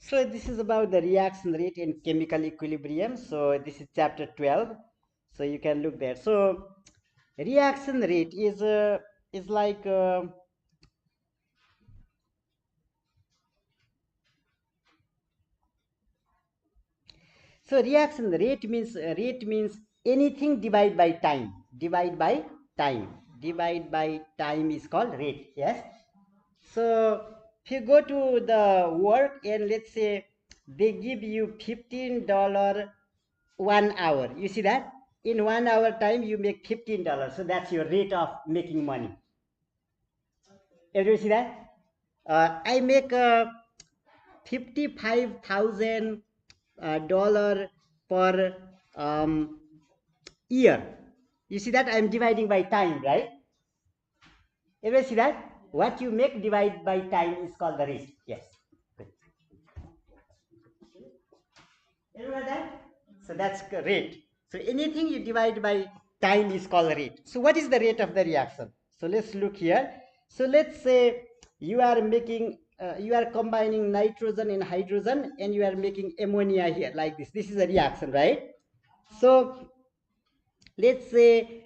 So this is about the reaction rate in chemical equilibrium. So this is chapter 12. So you can look there. So reaction rate is like so reaction rate means anything divided by time. Divide by time. Divide by time is called rate. Yes. So if you go to the work and let's say they give you $15 1 hour, you see that in 1 hour time you make $15. So that's your rate of making money. Everybody see that? I make 55,000 dollar per year. You see that I'm dividing by time, right? Everybody see that? What you make divide by time is called the rate. Yes. Good. Remember that? So that's rate. So anything you divide by time is called rate. So what is the rate of the reaction? So let's look here. So let's say you are combining nitrogen and hydrogen and you are making ammonia here like this. This is a reaction, right? So let's say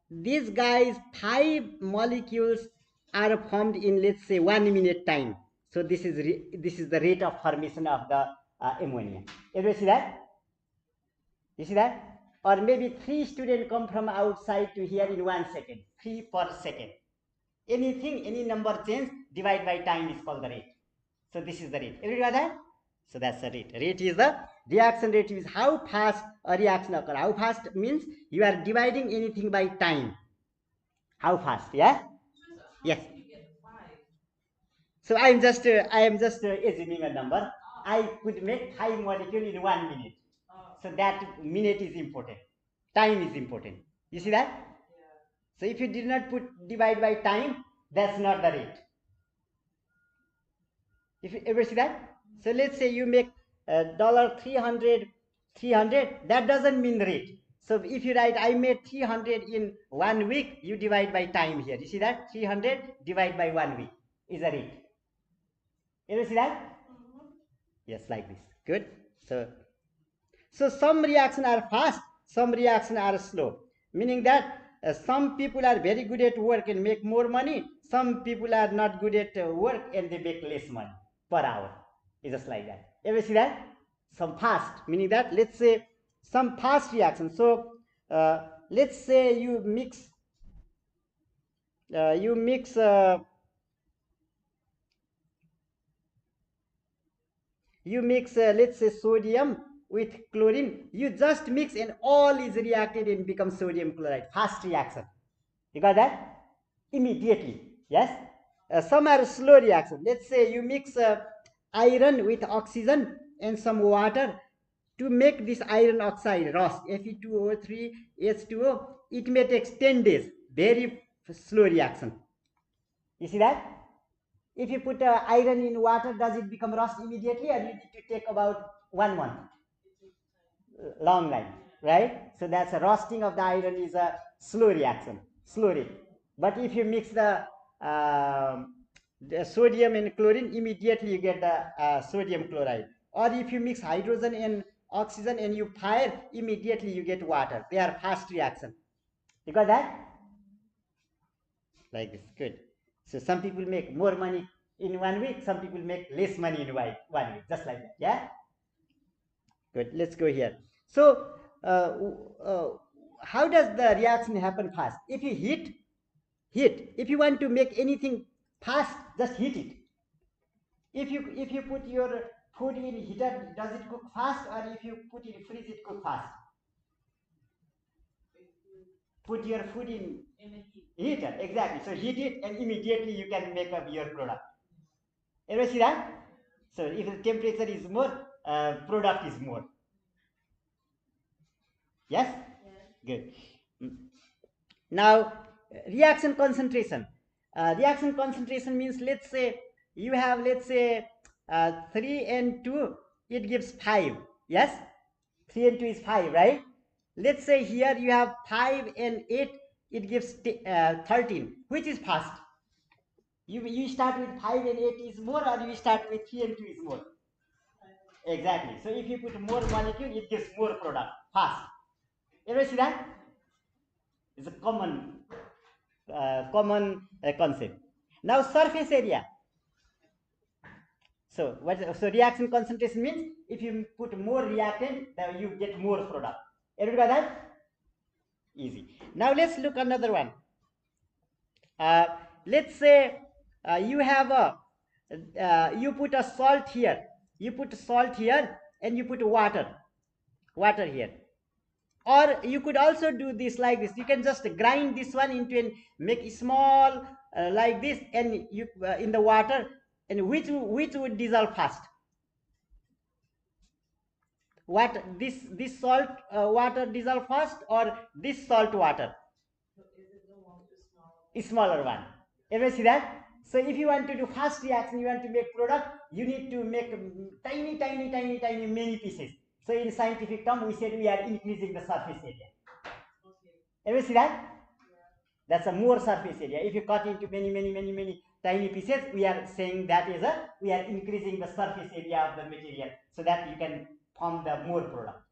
these guys 5 molecules are formed in let's say 1 minute time. So this is the rate of formation of the ammonia. Everybody see that? You see that? Or maybe 3 students come from outside to here in 1 second, 3 per second. Anything, any number change, divide by time is called the rate. So this is the rate. Everybody got that? So that's the rate. Rate is the reaction rate is how fast a reaction occurs. How fast means you are dividing anything by time. How fast? Yeah. Yes. So I am just assuming a number. I could make 5 molecules in 1 minute. So that minute is important. Time is important. You see that? So if you did not put divide by time, that's not the rate. If you ever see that? So let's say you make dollar 300, that doesn't mean rate. So if you write I made 300 in 1 week, you divide by time here. You see that? 300 divide by 1 week is a rate. You ever see that? Yes, like this. Good. So some reactions are fast, some reactions are slow, meaning that some people are very good at work and make more money. Some people are not good at work and they make less money per hour. It's just like that. Ever see that? Some fast, meaning that let's say some fast reaction. So let's say you mix let's say sodium with chlorine. You just mix and all is reacted and becomes sodium chloride. Fast reaction. You got that? Immediately. Yes. Some are slow reaction. Let's say you mix iron with oxygen and some water to make this iron oxide rust, Fe2O3 H2O. It may take 10 days. Very slow reaction. You see that? If you put iron in water, does it become rust immediately, or you need to take about 1 month? Long line, right? So that's a rusting of the iron is a slow reaction, slow rate. But if you mix the sodium and chlorine, immediately you get the sodium chloride. Or if you mix hydrogen and oxygen and you fire, immediately you get water. They are fast reaction. You got that? Like this, good. So some people make more money in 1 week, some people make less money in 1 week, just like that. Yeah. Good. Let's go here. So, uh, uh, how does the reaction happen fast? If you heat. If you want to make anything fast, just heat it. If you put your food in heater, does it cook fast? Or if you put in freeze, it cook fast? Put your food in heater, exactly. So heat it, and immediately you can make up your product. Ever see that? So if the temperature is more, product is more. Yes? Good. Now, reaction concentration. Reaction concentration means, let's say you have, let's say 3 and 2, it gives 5. Yes? 3 and 2 is 5, right? Let's say here you have 5 and 8, it gives 13. Which is fast? You start with 5 and 8 is more, or you start with 3 and 2 is more? Exactly. So if you put more molecule, it gives more product fast. Ever see that? It's a common concept. Now surface area. So so reaction concentration means if you put more reactant, then you get more product. Everybody got that? Easy. Now let's look another one. Let's say you have a you put a salt here. You put salt here and you put water here. Or you could also do this like this. You can just grind this one into and make it small like this, and you in the water, and which would dissolve fast? What this salt water dissolve fast, or this salt water? A smaller one. Ever see that? So if you want to do fast reaction, you want to make product, you need to make tiny many pieces. So in scientific term, we said we are increasing the surface area. Ever see that? That's a more surface area. If you cut into many tiny pieces, we are saying that is we are increasing the surface area of the material so that you can form the more product.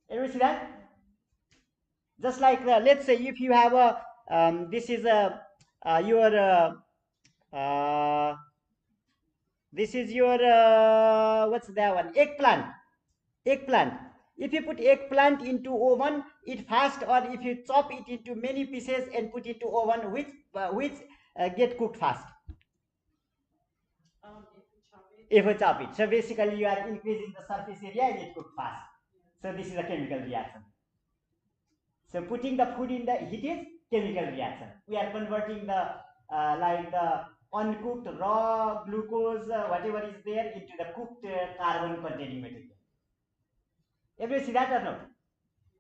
Ever see that? Just like let's say if you have a this is a your this is your what's that one? Eggplant. If you put eggplant into oven, it fast, or if you chop it into many pieces and put into oven, which get cooked fast? If you chop it. So basically you are increasing the surface area and it cooks fast. So this is a chemical reaction. So putting the food in the heat is chemical reaction. We are converting the like the uncooked raw glucose, whatever is there, into the cooked carbon containing material. Have you see that or not?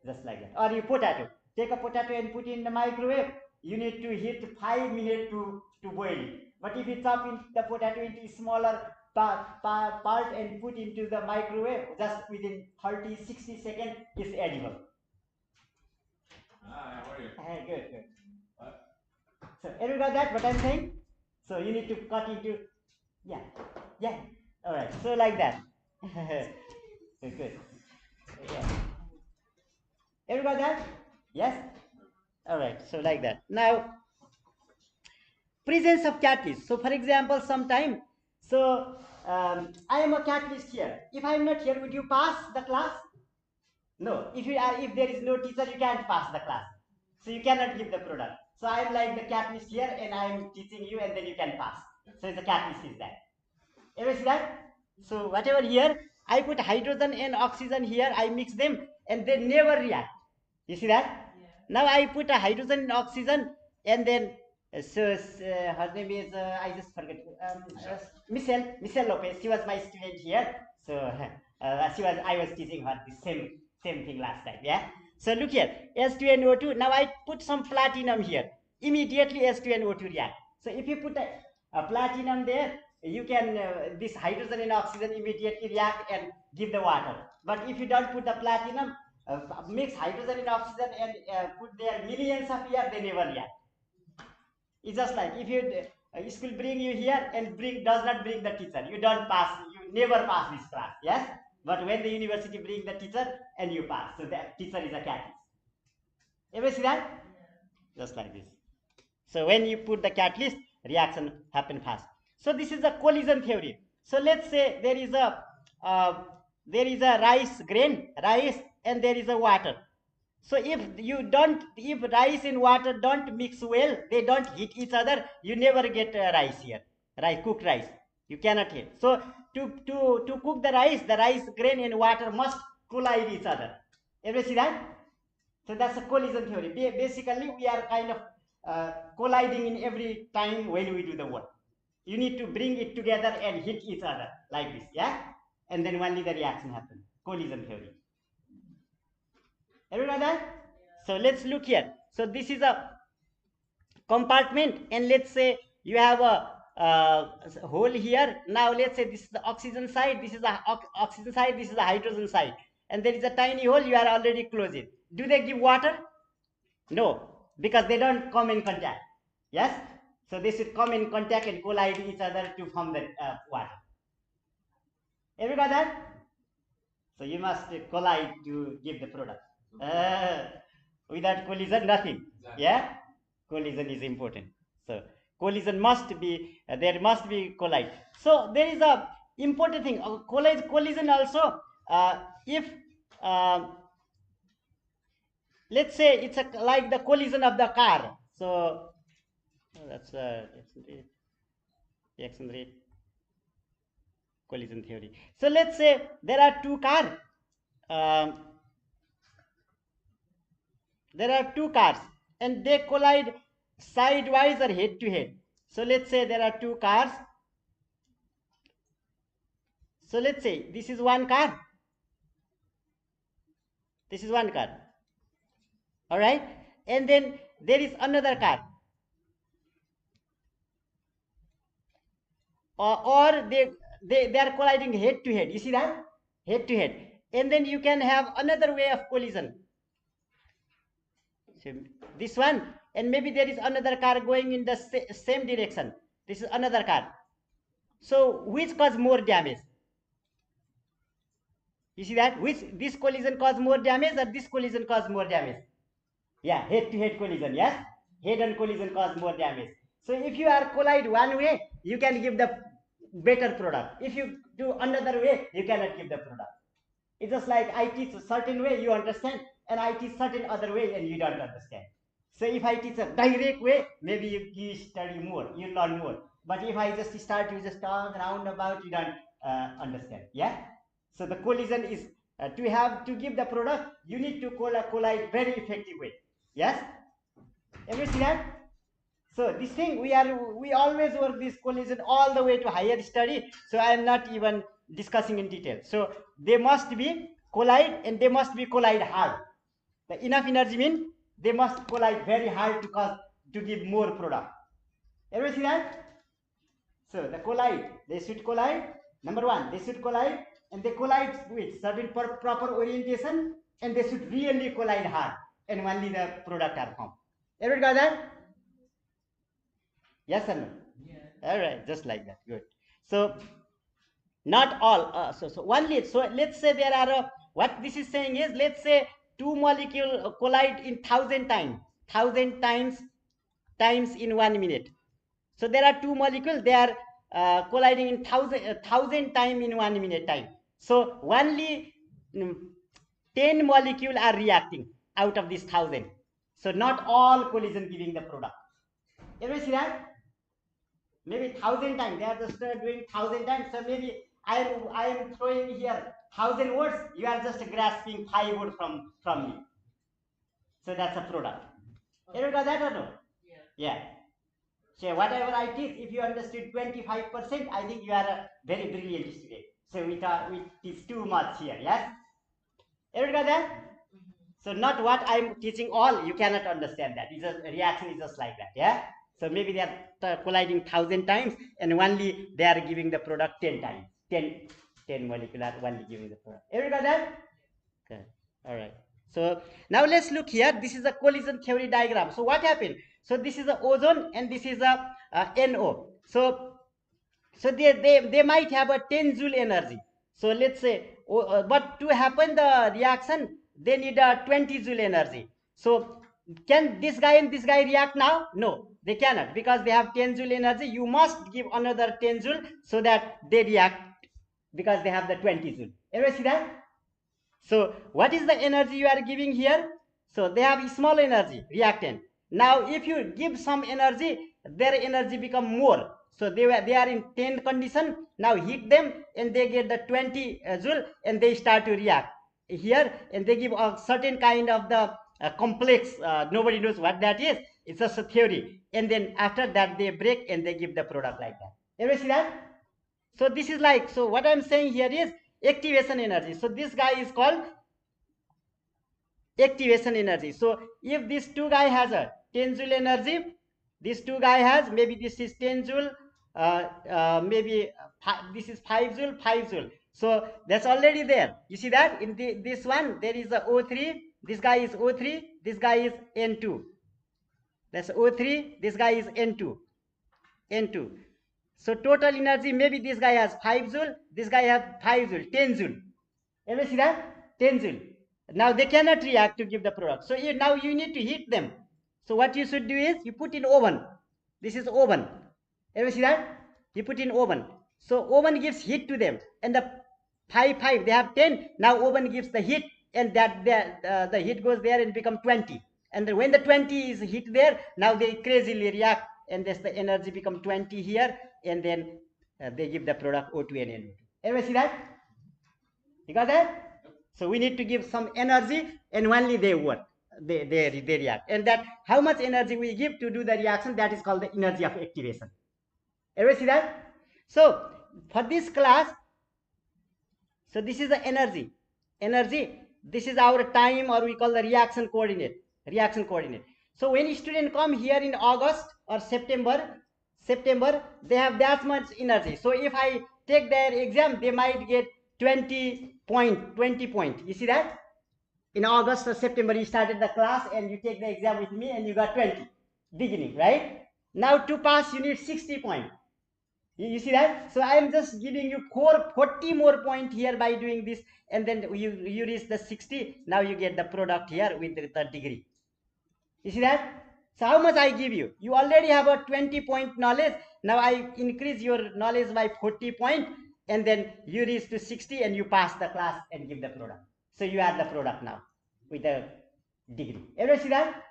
Just like that. Or you potato. Take a potato and put it in the microwave. You need to heat 5 minutes to boil it. But if you chop in the potato into smaller part and put into the microwave, just within 30-60 seconds, it's edible. How are you? Good. So everybody got that? What I'm saying? So you need to cut into, yeah. All right. So like that. Good. Yeah. Everybody got that? Yes. All right. So like that. Now, presence of catalyst. So for example, sometime. So I am a catalyst here. If I am not here, would you pass the class? No. If there is no teacher, you can't pass the class. So you cannot give the product. So I am like the catalyst here, and I am teaching you, and then you can pass. So the catalyst is that. Ever see that? So whatever here, I put hydrogen and oxygen here, I mix them, and they never react. You see that? Yeah. Now I put a hydrogen and oxygen, and then her name is I just forget. Michelle Lopez. She was my student here. So I was teaching her the same thing last time. Yeah. So look here, S2NO2. Now I put some platinum here. Immediately S2NO2 react. So if you put a platinum there, you can this hydrogen and oxygen immediately react and give the water. But if you don't put the platinum, mix hydrogen and oxygen and put there millions of years, they never react. It's just like if you school bring you here and does not bring the teacher, you don't pass, you never pass this class. Yes. But when the university bring the teacher and you pass, so that teacher is a catalyst. Ever see that? Yeah. Just like this. So when you put the catalyst, reaction happen fast. So this is a collision theory. So let's say there is a rice grain, and there is a water. So if rice and water don't mix well, they don't hit each other, you never get rice here. Cooked rice. You cannot hit. So to cook the rice grain and water must collide each other. Ever see that? So that's a collision theory. Basically, we are kind of colliding in every time when we do the work. You need to bring it together and hit each other like this, yeah? And then only the reaction happens. Collision theory. Everyone know that? Yeah. So let's look here. So this is a compartment, and let's say you have a hole here. Now let's say this is the oxygen side, this is the oxygen side, this is the hydrogen side, and there is a tiny hole, you are already closed it. Do they give water? No, because they don't come in contact. Yes? So they should come in contact and collide each other to form the water. Everybody got that? So you must collide to give the product. Without collision, nothing. Exactly. Yeah, collision is important. So collision must be there must be collide. So there is a important thing. Collision also. If let's say it's like the collision of the car. So that's reaction rate collision theory. So let's say there are two cars. There are two cars and they collide sidewise or head to head. So let's say there are two cars. So let's say this is one car. This is one car. All right. And then there is another car. Or they are colliding head to head. You see that? Head to head. And then you can have another way of collision. So this one, and maybe there is another car going in the same direction. This is another car. So which cause more damage? You see that? Which this collision cause more damage or this collision cause more damage? Yeah, head-to-head collision, yes? Head-on collision cause more damage. So if you are collide one way, you can give the better product. If you do another way, you cannot give the product. It's just like I teach a certain way, you understand, and I teach certain other way, and you don't understand. So if I teach a direct way, maybe you study more, you learn more. But if I just start, you just talk roundabout, you don't understand. Yeah. So the collision is to give the product, you need to collide very effective way. Yes. Ever see that? So this thing we always work this collision all the way to higher study. So I am not even discussing in detail. So they must be collide and they must be collide hard. The enough energy means they must collide very hard to give more product. Ever see that? So the collide, they should collide. Number one, they should collide and they collide with certain proper orientation and they should really collide hard and only the product are formed. Everybody got that? Yes or no? Yeah. All right, just like that. Good. So not all. So only. So let's say there are what this is saying is, let's say two molecules collide in 1,000 times in 1 minute. So there are two molecules, they are colliding in 1,000 times in 1 minute time. So only 10 molecules are reacting out of this 1,000. So not all collision giving the product. Everybody see that? Maybe 1,000 times. They are just doing 1,000 times. So maybe I am throwing here 1,000 words. You are just grasping 5 words from me. So that's a product. Everybody got that or no? Yeah. Yeah. So whatever I teach, if you understood 25%, I think you are a very brilliant student. So we teach too much here, yes? Everybody got that? So not what I'm teaching all, you cannot understand that. It's a reaction is just like that, yeah? So maybe they are colliding 1,000 times and only they are giving the product 10 times. 10 molecular only giving the product. Everybody got that? Okay. All right. So now let's look here. This is a collision theory diagram. So what happened? So this is a ozone and this is a NO. So they might have a 10 joule energy. So let's say, but to happen the reaction, they need a 20 joule energy. So can this guy and this guy react now? No, they cannot because they have 10 joule energy. You must give another 10 joule so that they react because they have the 20 joule. Everybody see that? So what is the energy you are giving here? So they have small energy, reactant. Now if you give some energy, their energy become more. So they are in 10 condition. Now heat them and they get the 20 joule and they start to react here and they give a certain kind of the complex. Nobody knows what that is. It's just a theory. And then after that they break and they give the product like that. Everybody see that? So this is like, so what I'm saying here is activation energy. So this guy is called activation energy. So if this two guy has a 10 joule energy, this two guy has, maybe this is 10 joule, maybe this is 5 joule, 5 joule. So that's already there. You see that in this one there is a O3, this guy is O3, this guy is N2. That's O3, this guy is N2. So total energy, maybe this guy has 5 joule, this guy has 5 joule, 10 joule. Everybody see that? 10 joule. Now they cannot react to give the product. So now you need to heat them. So what you should do is you put in oven. This is oven. Everybody see that? You put in oven. So oven gives heat to them. And the 5, they have 10. Now oven gives the heat, and that the heat goes there and become 20. And then when the 20 is heat there, now they crazily react, and this the energy become 20 here, and then they give the product O2 and NO2. Everybody see that? You got that? So we need to give some energy, and only they work. They react. And that how much energy we give to do the reaction, that is called the energy of activation. Everybody see that? So for this class, so this is the energy. This is our time, or we call the reaction coordinate. So when students come here in August or September, they have that much energy. So if I take their exam, they might get 20 point. You see that? In August or September, you started the class and you take the exam with me and you got 20 beginning, right? Now to pass, you need 60 point. You see that? So I am just giving you 40 more point here by doing this, and then you reach the 60. Now you get the product here with the degree. You see that? So how much I give you? You already have a 20 point knowledge. Now I increase your knowledge by 40 point, and then you reach to 60 and you pass the class and give the product. So you add the product now with the degree. Everybody see that?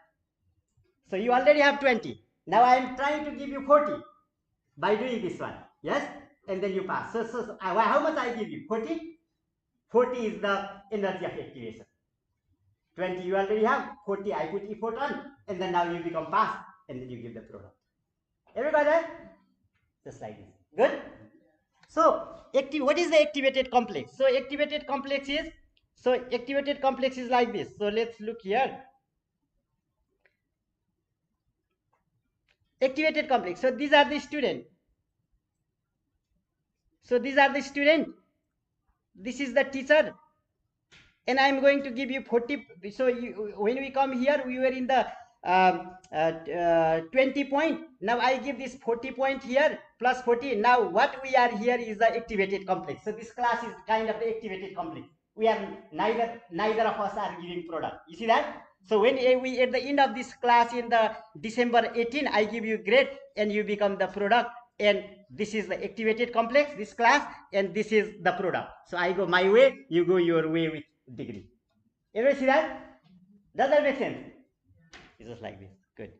So you already have 20. Now I am trying to give you 40 by doing this one. Yes? And then you pass. So how much I give you? 40? 40 is the energy of activation. 20 you already have, 40 I put effort on, and then now you become pass, and then you give the product. Everybody? Just like this. Good? So what is the activated complex? So activated complex is like this. So let's look here. Activated complex. So these are the students. This is the teacher, and I am going to give you 40. So when we come here, we were in the 20 point. Now I give this 40 point here plus 40. Now what we are here is the activated complex. So this class is kind of the activated complex. We are neither of us are giving product. You see that? So when we at the end of this class in the December 18, I give you grade and you become the product. And this is the activated complex, this class, and this is the product. So I go my way, you go your way with degree. Everybody see that? Does that make sense? It's just like this. Good.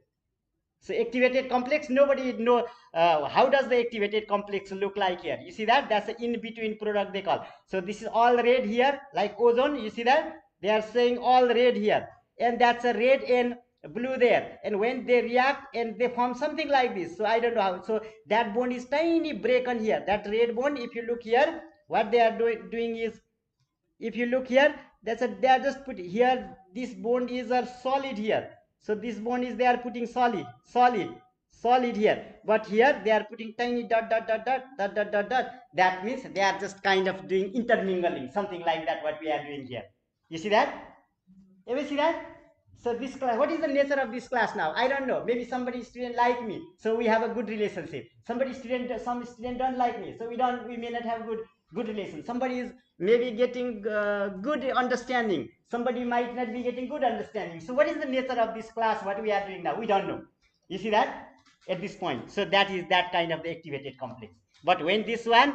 So activated complex, nobody know how does the activated complex look like here. You see that? That's the in-between product they call. So this is all red here, like ozone. You see that? They are saying all red here. And that's a red and blue there. And when they react and they form something like this. So I don't know how. So that bond is tiny break on here. That red bond, if you look here, what they are doing is, if you look here, they are just put here, this bond is a solid here. So this bond is, they are putting solid here. But here they are putting tiny dot. That means they are just kind of doing intermingling, something like that what we are doing here. You see that? Ever see that? So this class, what is the nature of this class now? I don't know. Maybe somebody student like me, so we have a good relationship. Some student don't like me, so we may not have good relation. Somebody is maybe getting good understanding. Somebody might not be getting good understanding. So what is the nature of this class? What we are doing now? We don't know. You see that at this point. So that is that kind of the activated complex. But when this one,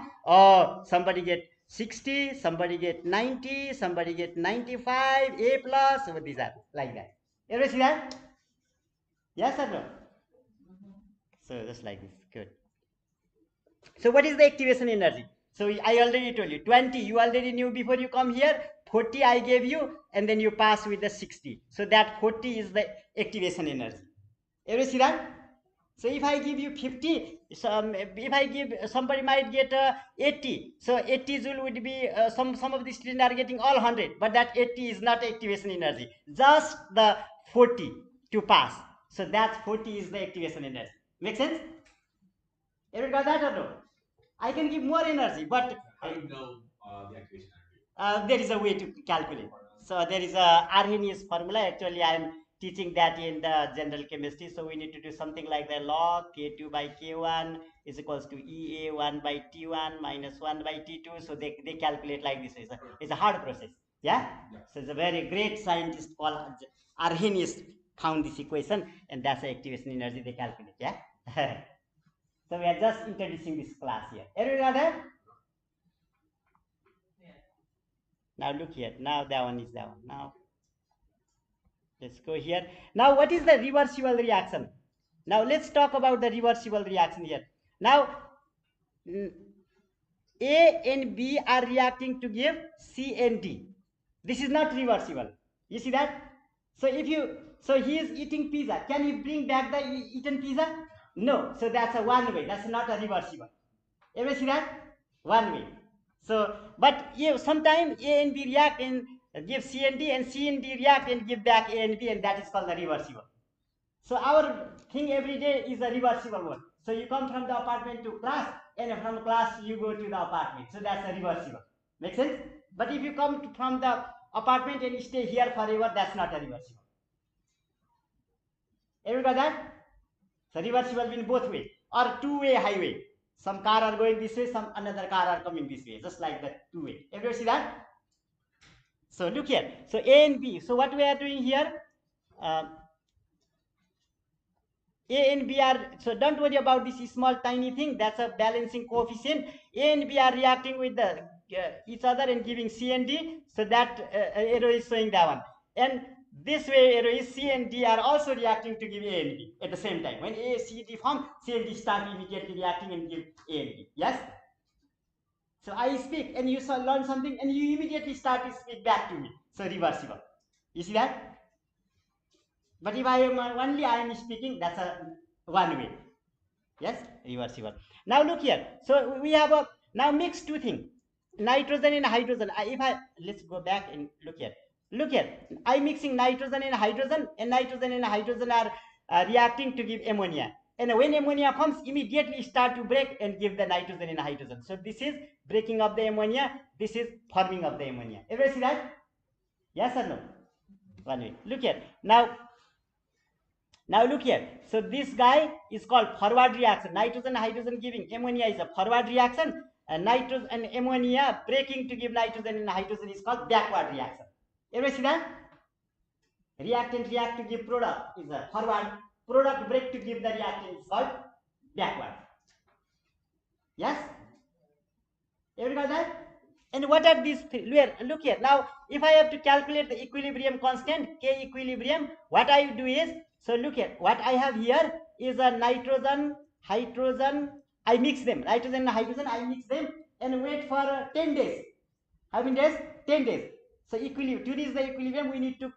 somebody get 60, somebody get 90, somebody get 95, A plus. So these are like that. Everybody see that? Yes or no? So just like this. Good. So what is the activation energy? So I already told you 20 you already knew before you come here, 40 I gave you, and then you pass with the 60. So that 40 is the activation energy. Everybody see that? So if I give you 50, if I give, somebody might get 80. So 80 joule would be, some of the students are getting all 100, but that 80 is not activation energy, just the 40 to pass. So that 40 is the activation energy. Make sense? Everybody got that or no? I can give more energy, but How do you know the activation energy? there is a way to calculate. So there is a Arrhenius formula. Actually, I am teaching that in the general chemistry. So we need to do something like the log K2 by K1 is equals to EA1 by T1 minus 1 by T2. So they calculate like this. It's a hard process. Yeah? So it's a very great scientist called Arrhenius found this equation, and that's the activation energy they calculate. Yeah? So we are just introducing this class here. Everyone got that? Now look here. Now that one is that one. Now let's go here. Now what is the reversible reaction? Now let's talk about the reversible reaction here. Now A and B are reacting to give C and D. This is not reversible. You see that? So he is eating pizza. Can you bring back the eaten pizza? No. So that's a one way. That's not a reversible. Ever see that? One way. So, but sometimes A and B react and give C and D, and C and D react and give back A and B, and that is called the reversible. So our thing every day is a reversible one. So you come from the apartment to class, and from class you go to the apartment. So that's a reversible. Make sense? But if you come from the apartment and stay here forever, that's not a reversible. Everybody got that? So reversible in both ways, or two-way highway. Some car are going this way, some another car are coming this way, just like that two-way. Everybody see that? So look here. So A and B. So what we are doing here? A and B are, so don't worry about this small tiny thing, that's a balancing coefficient. A and B are reacting with the each other and giving C and D, so that arrow is showing that one. And this way arrow is C and D are also reacting to give A and B at the same time. When A, C, D form, C and D start immediately reacting and give A and B. Yes? So I speak and you learn something and you immediately start to speak back to me. So reversible. You see that? But if I am speaking, that's a one way. Yes, reversible. Now look here. So we have a now mix two things, nitrogen and hydrogen. Let's go back and look here. Look here. I mixing nitrogen and hydrogen are reacting to give ammonia. And when ammonia forms, immediately start to break and give the nitrogen and hydrogen. So this is breaking of the ammonia. This is forming of the ammonia. Everybody see that? Yes or no? One way. Look here. Now look here. So this guy is called forward reaction. Nitrogen, hydrogen giving ammonia is a forward reaction. And nitrogen and ammonia breaking to give nitrogen and hydrogen is called backward reaction. Everybody see that? Reactant react to give product is a forward. Product break to give the reactant is called backward. Yes? Everybody got that? And what are these three? Look here. Now, if I have to calculate the equilibrium constant, K equilibrium, what I do is, so look here. What I have here is a nitrogen, hydrogen. I mix them. Nitrogen and hydrogen, I mix them and wait for 10 days. How many days? 10 days. So to reach the equilibrium, we need to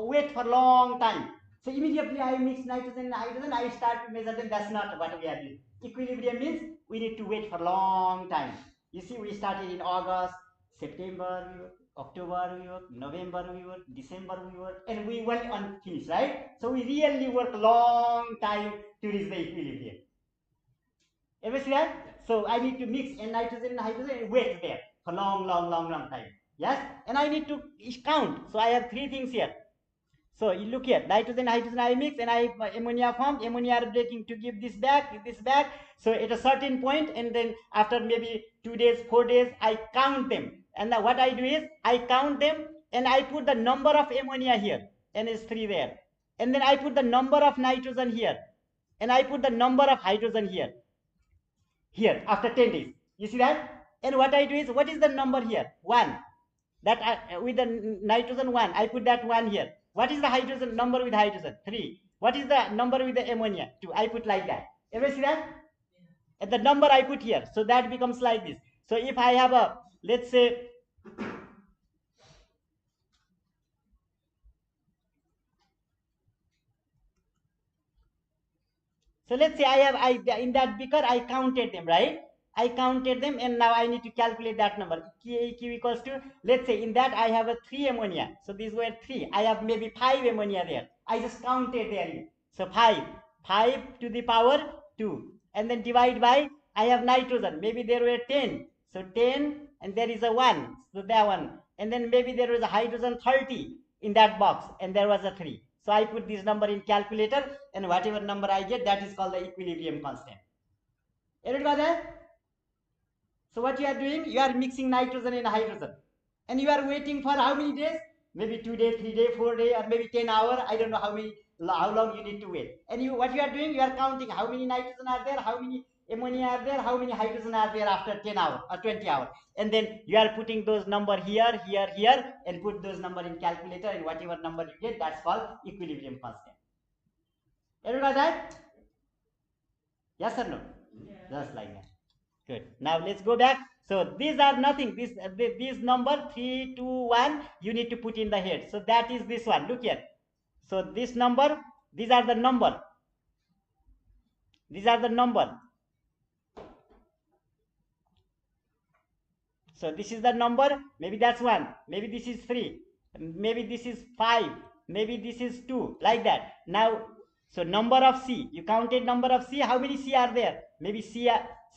wait for a long time. So immediately I mix nitrogen and hydrogen, I start to measure them. That's not what we are doing. Equilibrium means we need to wait for a long time. You see, we started in August, September, we work, October, we work, November, we work, December, we work, and we went on finish, right? So we really work long time to reach the equilibrium. Ever see that? So I need to mix nitrogen and hydrogen and wait there for long time. Yes? And I need to count. So I have three things here. So you look here, nitrogen, hydrogen I mix, and ammonia formed. Ammonia are breaking to give this back. So at a certain point, and then after maybe 2 days, 4 days, I count them. And now what I do is, I count them, and I put the number of ammonia here, and it's 3 there. And then I put the number of nitrogen here, and I put the number of hydrogen here. Here, after 10 days. You see that? And what I do is, what is the number here? 1. That with the nitrogen 1, I put that 1 here. What is the hydrogen number with hydrogen? 3. What is the number with the ammonia? 2. I put like that. Ever see that? And the number I put here. So that becomes like this. So if I have a, let's say, so let's say in that beaker, I counted them, right? I counted them, and now I need to calculate that number. Q equals to, let's say in that I have a 3 ammonia. So these were 3. I have maybe 5 ammonia there. I just counted there. So 5 to the power 2. And then divide by, I have nitrogen. Maybe there were 10. So 10, and there is a 1. So that one. And then maybe there was a hydrogen 30 in that box, and there was a 3. So I put this number in calculator, and whatever number I get, that is called the equilibrium constant. Everybody got that? So what you are doing, you are mixing nitrogen and hydrogen, and you are waiting for how many days? Maybe 2 days, 3 days, 4 days, or maybe 10 hours. I don't know how long you need to wait. And what you are doing, you are counting how many nitrogen are there, how many ammonia are there, how many hydrogen are there after 10 hours or 20 hours, and then you are putting those number here, here, here, and put those number in calculator, and whatever number you get, that's called equilibrium constant. Everybody got that? Yes or no? Yeah. Just like that. Good. Now let's go back. So these are nothing. This number 3, 2, 1. You need to put in the head. So that is this one. Look here. So this number. These are the number. These are the number. So this is the number. Maybe that's 1. Maybe this is 3. Maybe this is 5. Maybe this is 2. Like that. Now, so number of C. You counted number of C. How many C are there? Maybe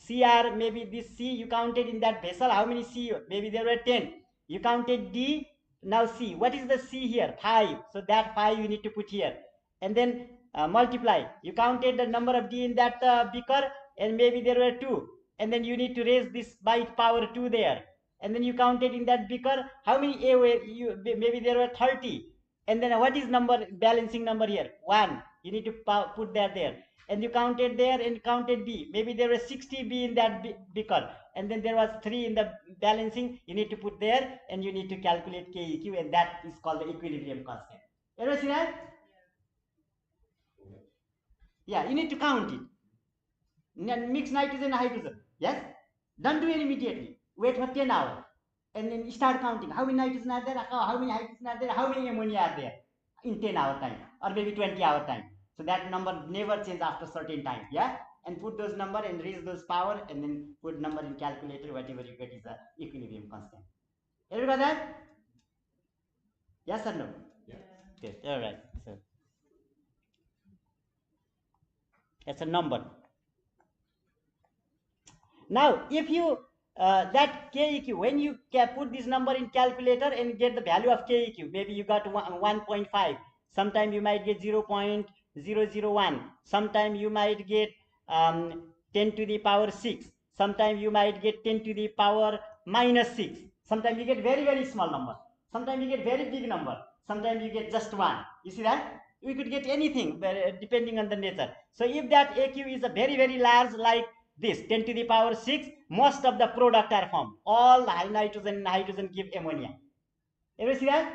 CR, maybe this C, you counted in that vessel, how many C? Maybe there were 10. You counted D, now C. What is the C here? 5. So that 5 you need to put here. And then multiply. You counted the number of D in that beaker, and maybe there were 2. And then you need to raise this by power 2 there. And then you counted in that beaker, how many A were you? Maybe there were 30. And then what is number, balancing number here? 1. You need to put that there. And you counted there and counted B. Maybe there were 60 B in that beaker, and then there was 3 in the balancing. You need to put there, and you need to calculate KEQ, and that is called the equilibrium constant. Ever see that? Yeah, you need to count it. Mix nitrogen and hydrogen. Yes? Don't do it immediately. Wait for 10 hours. And then start counting. How many nitrogen are there? How many hydrogen are there? How many ammonia are there? In 10-hour time. Or maybe 20-hour time. So that number never change after certain time. Yeah? And put those number and raise those power, and then put number in calculator. Whatever you get is the equilibrium constant. Everybody got that? Yes or no? Yeah. Yes. All right. So that's a number. Now, if you that KEQ, when you put this number in calculator and get the value of KEQ, maybe you got 1.5. Sometime you might get 0.001. Sometime you might get 10 to the power 6. Sometime you might get 10 to the power minus 6. Sometimes you get very, very small number. Sometimes you get very big number. Sometimes you get just 1. You see that? You could get anything depending on the nature. So if that AQ is a very, very large, like this 10 to the power 6, most of the product are formed. All high nitrogen and hydrogen give ammonia. Ever see that?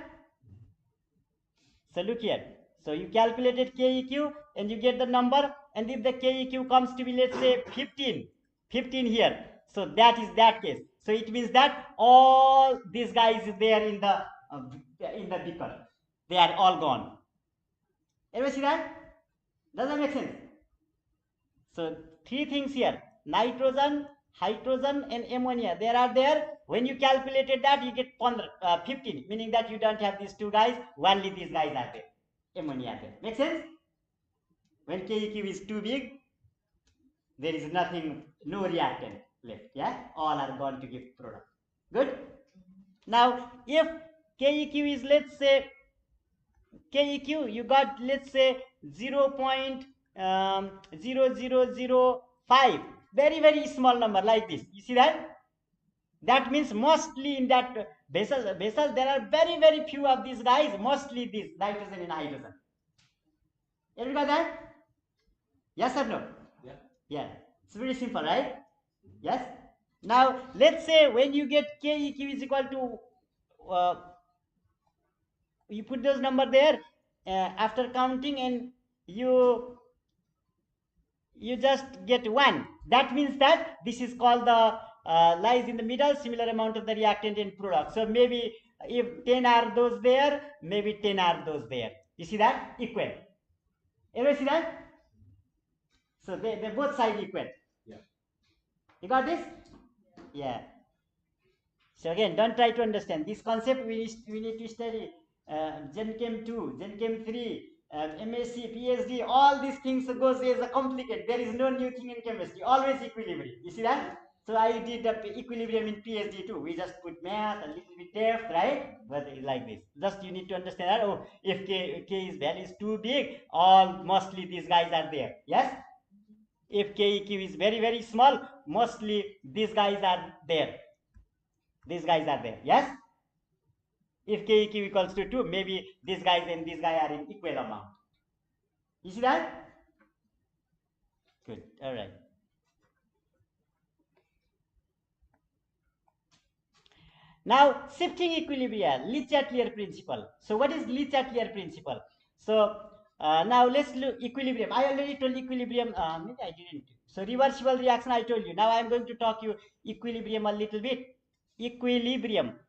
So look here. So you calculated KEQ and you get the number, and if the KEQ comes to be, let's say 15 here, so that is that case. So it means that all these guys is there in the beaker. They are all gone. Ever see that? Does that make sense? So 3 things here: nitrogen, hydrogen, and ammonia. There are there. When you calculated that, you get 15, meaning that you don't have these 2 guys. Only these guys are there. Ammonia are there. Make sense? When KEQ is too big, there is nothing, no reactant left. Yeah, all are gone to give product. Good. Now, if KEQ is, let's say, KEQ, you got, let's say 0.0005, very, very small number like this. You see that? That means mostly in that vessel there are very, very few of these guys, mostly these nitrogen and hydrogen. Everybody got that? Yes or no? Yeah. Yeah. It's very simple, right? Yes. Now let's say when you get KEQ is equal to you put those number there after counting, and you just get 1. That means that this is called the lies in the middle, similar amount of the reactant and product. So maybe if 10 are those there, maybe 10 are those there. You see that? Equal. Everybody see that? So they both sides equal. Yeah. You got this? Yeah. So again, don't try to understand this concept. We need to study Gen Chem 2, Gen Chem 3, MSc, PhD. All these things goes as a complicated. There is no new thing in chemistry. Always equilibrium. You see that? So I did the equilibrium in PhD too. We just put math, a little bit depth, right? But it's like this. Just you need to understand that. Oh, if K is value is too big, all mostly these guys are there. Yes. If KEQ is very, very small, mostly these guys are there. These guys are there. Yes? If KEQ equals to 2, maybe these guys and these guy are in equal amount. You see that? Good. All right. Now, shifting equilibria, Le Chatelier principle. So, what is Le Chatelier principle? So, now let's look equilibrium. I already told equilibrium. Maybe I didn't. So, reversible reaction I told you. Now, I am going to talk you equilibrium a little bit. Equilibrium.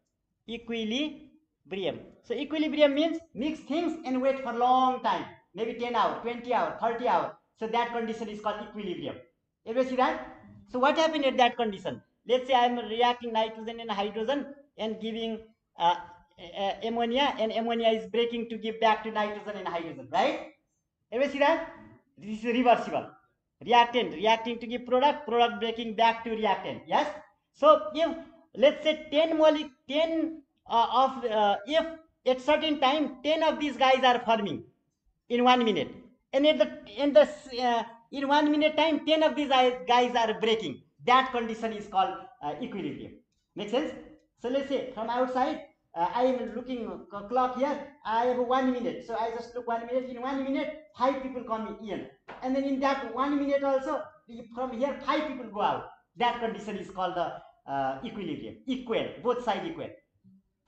Equilibrium. So, equilibrium means mix things and wait for long time. Maybe 10 hours, 20 hours, 30 hours. So, that condition is called equilibrium. Everybody see that? So, what happened at that condition? Let's say I am reacting nitrogen and hydrogen and giving ammonia, and ammonia is breaking to give back to nitrogen and hydrogen, right? Everybody see that? This is reversible. Reactant reacting to give product, product breaking back to reactant. Yes. So if let's say 10 if at certain time 10 of these guys are forming in 1 minute, and at the in 1 minute time 10 of these guys are breaking, that condition is called equilibrium. Make sense? So let's say from outside I am looking clock here, I have 1 minute, so I just look 1 minute. In 1 minute 5 people come in, and then in that 1 minute also from here 5 people go out. That condition is called the equilibrium. Equal, both side equal.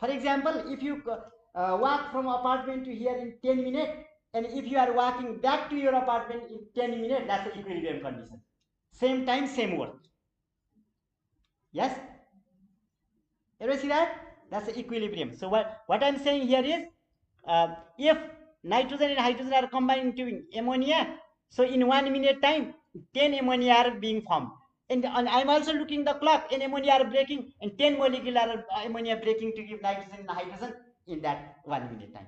For example, if you walk from apartment to here in 10 minutes, and if you are walking back to your apartment in 10 minutes, that's the equilibrium condition. Same time, same work. Yes? Everybody see that? That's the equilibrium. So what I'm saying here is, if nitrogen and hydrogen are combined into ammonia, so in 1 minute time, 10 ammonia are being formed. And I'm also looking the clock, and ammonia are breaking, and 10 molecular ammonia breaking to give nitrogen and hydrogen in that 1 minute time.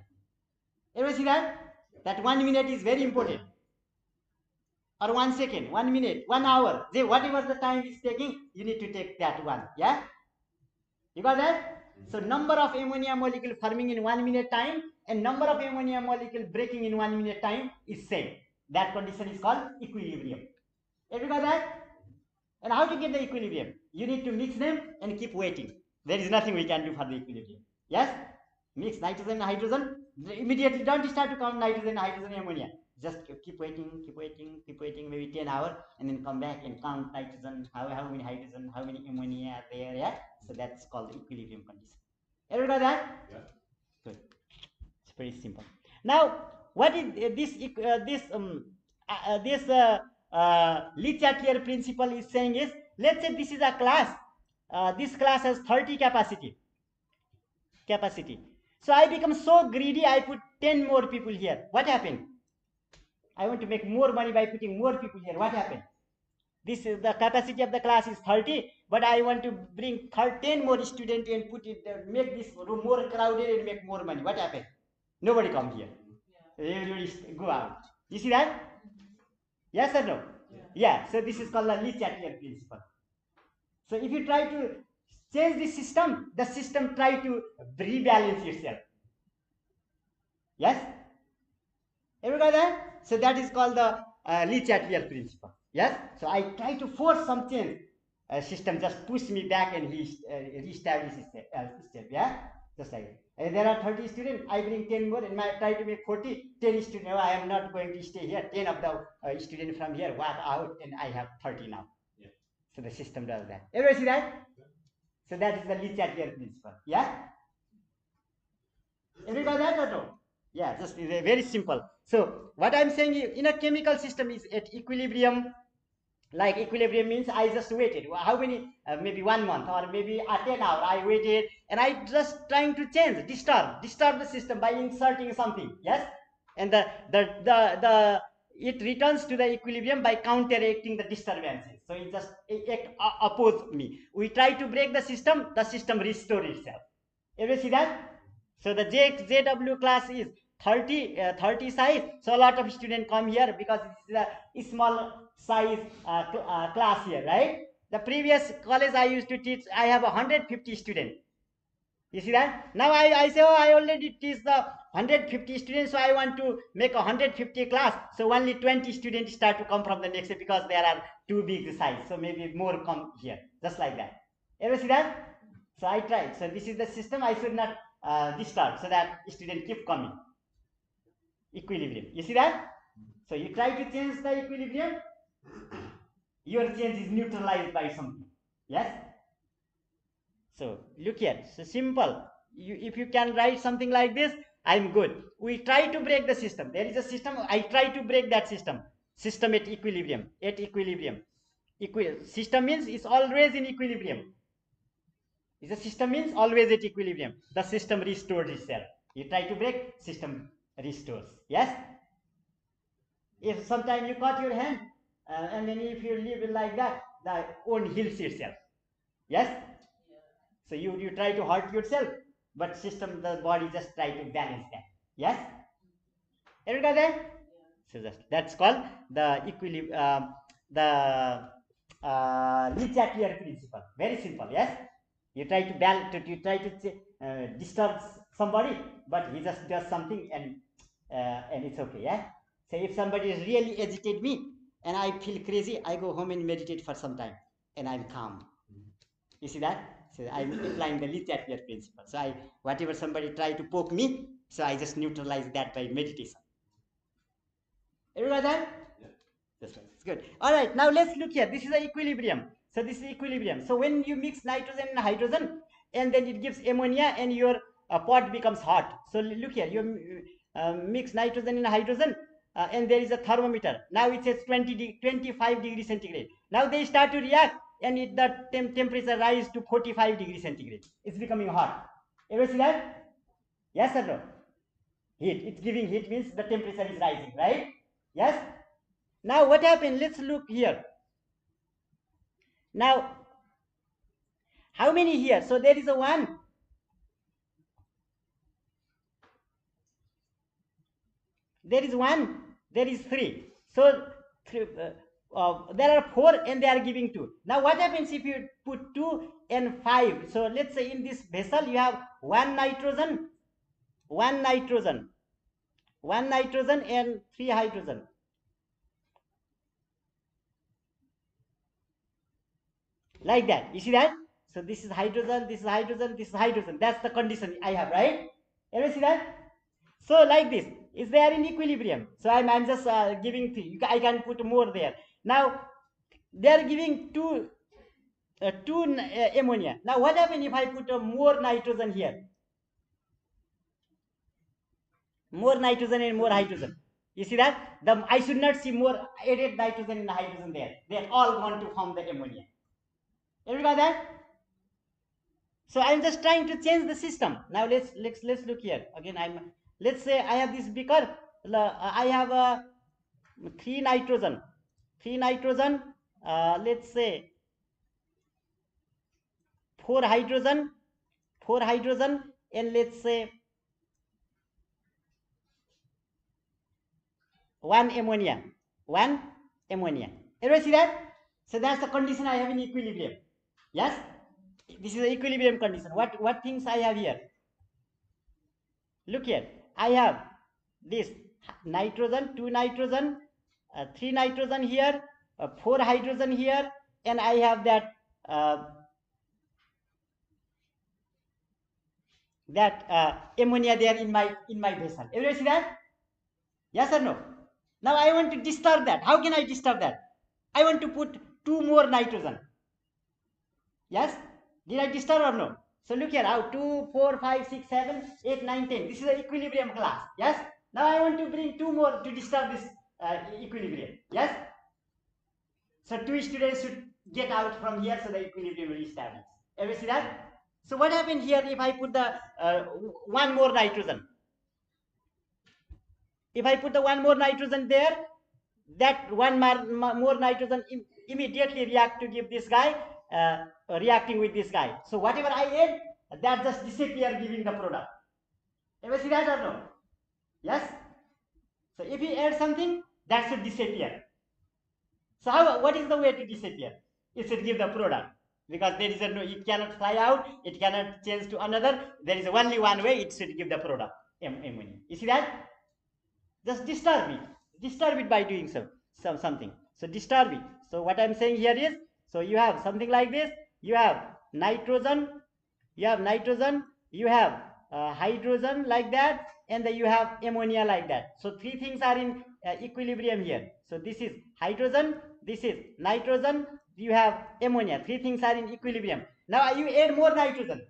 Everybody see that? That 1 minute is very important. Or 1 second, 1 minute, 1 hour. Whatever the time is taking, you need to take that one. Yeah? You got that? So number of ammonia molecule forming in 1 minute time and number of ammonia molecule breaking in 1 minute time is same. That condition is called equilibrium. Have you got that? And how to get the equilibrium? You need to mix them and keep waiting. There is nothing we can do for the equilibrium. Yes? Mix nitrogen and hydrogen. Immediately don't start to count nitrogen, hydrogen, ammonia. Just keep waiting, maybe 10 hours, and then come back and count nitrogen, how many hydrogen, how many ammonia are there. Yeah? So that's called the equilibrium condition. Everybody got that? Yeah. Good. It's pretty simple. Now, what is this Le Chatelier principle is saying is, let's say this is a class. This class has 30 capacity. So I become so greedy, I put 10 more people here. What happened? I want to make more money by putting more people here. What happened? This is the capacity of the class is 30, but I want to bring 10 more students and put it, make this room more crowded and make more money. What happened? Nobody come here. Everybody go out. You see that? Yes or no? Yeah. So this is called the Le Chatelier principle. So if you try to change the system try to rebalance itself. Yes? Everybody got that? So that is called the Le Chatelier principle. Yes? So I try to force some change. System just push me back and he reestablish itself. Yeah? Just like that. There are 30 students, I bring 10 more and I try to make 40, 10 students. No, I am not going to stay here. 10 of the students from here walk out and I have 30 now. Yeah. So the system does that. Everybody see that? Yeah. So that is the Le Chatelier principle. Yeah? Everybody got that or no? Yeah, just very simple. So what I'm saying is, in a chemical system is at equilibrium. Like equilibrium means I just waited. How many? Maybe 1 month or maybe 10 hours. I waited and I just trying to change, disturb the system by inserting something. Yes, and it returns to the equilibrium by counteracting the disturbances. So it oppose me. We try to break the system restore itself. Ever see that? So the JW class is 30 size. So a lot of students come here because it is a small size class here, right? The previous college I used to teach, I have 150 students. You see that? Now I say, oh, I already teach the 150 students, so I want to make a 150 class. So only 20 students start to come from the next day because there are too big size. So maybe more come here, just like that. Ever see that? So I tried. So this is the system. I should not disturb so that student keep coming. Equilibrium. You see that? So you try to change the equilibrium. Your change is neutralized by something. Yes? So look here, so simple. If you can write something like this, I'm good. We try to break the system. There is a system, I try to break that system. System at equilibrium, at equilibrium. System means it's always in equilibrium. The system means always at equilibrium. The system restores itself. You try to break, system restores. Yes? If sometime you cut your hand, and then if you leave it like that, the wound heals itself. Yes? So you try to hurt yourself, but system, the body just try to balance that. Yes? Every got that? So that's called the equilibrium, the Le Chatelier's principle. Very simple. Yes? You try to balance, you try to disturb somebody, but he just does something and it's okay. Yeah? So if somebody is really agitate me and I feel crazy, I go home and meditate for some time and I'm calm. You see that? So I'm applying the Le Chatelier's principle. So whatever somebody try to poke me, so I just neutralize that by meditation. Everybody that? Yeah. That's right. It's good. All right. Now let's look here. This is the equilibrium. So this is equilibrium. So when you mix nitrogen and hydrogen, and then it gives ammonia, and your pot becomes hot. So look here. You mix nitrogen and hydrogen, and there is a thermometer. Now it says 25 degrees centigrade. Now they start to react, and the temperature rise to 45 degrees centigrade. It's becoming hot. Ever see that? Yes or no? Heat. It's giving heat means the temperature is rising, right? Yes? Now what happened? Let's look here. Now, how many here? So there is a 1. There is 1. There is 3. So there are 4 and they are giving 2. Now what happens if you put 2 and 5? So let's say in this vessel you have 1 nitrogen and 3 hydrogen. Like that. You see that? So this is hydrogen, this is hydrogen, this is hydrogen. That's the condition I have, right? Ever see that? So like this, is there in equilibrium? So I'm just giving 3. I can put more there. Now they are giving 2 ammonia. Now what happens if I put more nitrogen here? More nitrogen and more hydrogen. You see that? I should not see more added nitrogen and hydrogen there. They're all going to form the ammonia. Everybody got that? So I'm just trying to change the system. Now let's look here again. Let's say I have this beaker. I have 3 nitrogen. Let's say 4 hydrogen, and let's say 1 ammonia. Everybody see that? So that's the condition I have in equilibrium. Yes? This is the equilibrium condition. What things I have here? Look here. I have this nitrogen, 2 nitrogen, 3 nitrogen here, 4 hydrogen here, and I have that ammonia there in my vessel. Everybody see that? Yes or no? Now I want to disturb that. How can I disturb that? I want to put 2 more nitrogen. Yes? Did I disturb or no? So look here, how 2, 4, 5, 6, 7, 8, 9, 10. This is the equilibrium class. Yes? Now I want to bring 2 more to disturb this equilibrium. Yes? So 2 students should get out from here so the equilibrium will establish. Ever see that? So what happened here if I put the 1 more nitrogen? If I put the 1 more nitrogen there, that 1 more nitrogen immediately react to give this guy reacting with this guy. So whatever I add, that just disappear giving the product. Ever see that or no? Yes? So if you add something, that should disappear. So what is the way to disappear? It should give the product. because there is no, it cannot fly out, it cannot change to another. There is only one way it should give the product, ammonia. You see that? Just disturb it by doing something. So disturb it. So what I'm saying here is, so you have something like this. You have nitrogen, you have hydrogen like that, and then you have ammonia like that. So three things are in equilibrium here. So this is hydrogen, this is nitrogen, you have ammonia. Three things are in equilibrium. Now you add more nitrogen.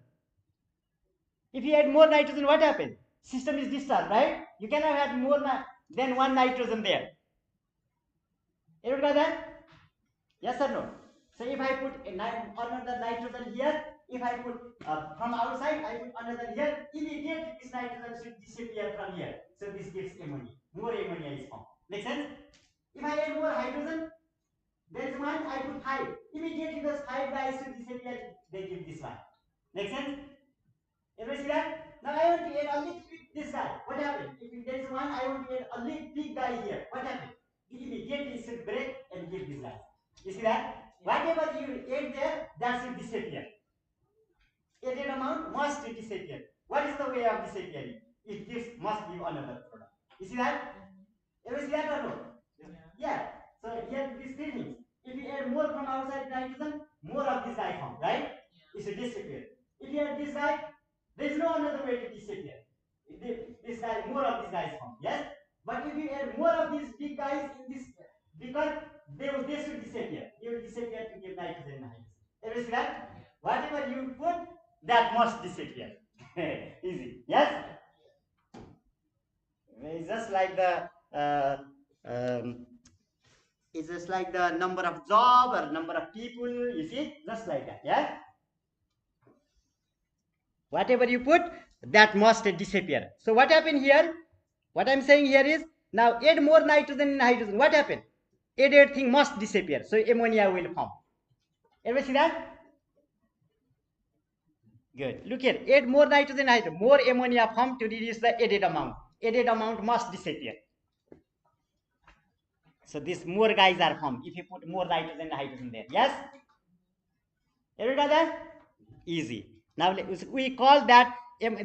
If you add more nitrogen, what happens? System is disturbed, right? You cannot add more than one nitrogen there. You got that? Yes or no? So if I put another nitrogen here, if I put from outside, I put another here, immediately this nitrogen should disappear from here. So this gives ammonia. More ammonia is formed. Make sense? If I add more hydrogen, there is one, I put 5. Immediately those 5 guys should disappear. They give this one. Make sense? Everybody see that? Now I want to add only this guy. What happened? If there is one, I want to add only big guy here. What happened? Immediately it should break and give this guy. You see that? Whatever you add there, that should disappear. Added amount must disappear. What is the way of disappearing? If this must give another product. You see that? Everybody see that or no? Yeah. So here these three things. If you add more from outside nitrogen, more of this guy comes, right? It should disappear. If you add this guy, there is no another way to disappear. This guy, more of these guys come. Yes? But if you add more of these big guys in this, because they should disappear. They will disappear to give nitrogen and hydrogen. Everybody see that? Whatever you put, that must disappear. Easy. Yes? It's just like the it's just like the number of job or number of people, you see, just like that. Yeah, whatever you put, that must disappear. So what happened here, what I'm saying here is, now add more nitrogen in hydrogen, what happened? Added thing must disappear, so ammonia will form. Everybody see that? Good. Look here, add more nitrogen, hydrogen, more ammonia form to reduce the added amount. Added amount must disappear. So these more guys are formed if you put more nitrogen and hydrogen there. Yes? Everybody got that? Easy. Now we call that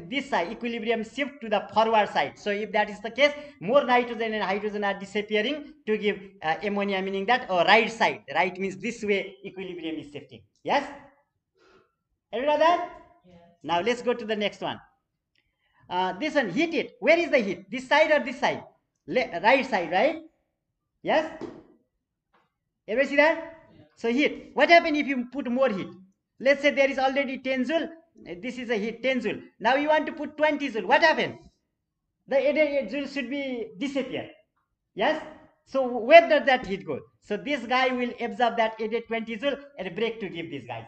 this side equilibrium shift to the forward side. So if that is the case, more nitrogen and hydrogen are disappearing to give ammonia, meaning that right side. Right means this way equilibrium is shifting. Yes? Everybody got that? Yes. Now let's go to the next one. This one, heat it. Where is the heat? This side or this side? Right side, right? Yes? Everybody see that? Yeah. So heat. What happens if you put more heat? Let's say there is already 10 joule. This is a heat 10 joule. Now you want to put 20 joule. What happens? The added joule should be disappear. Yes? So where does that heat go? So this guy will absorb that added 20 joule and break to give this guy.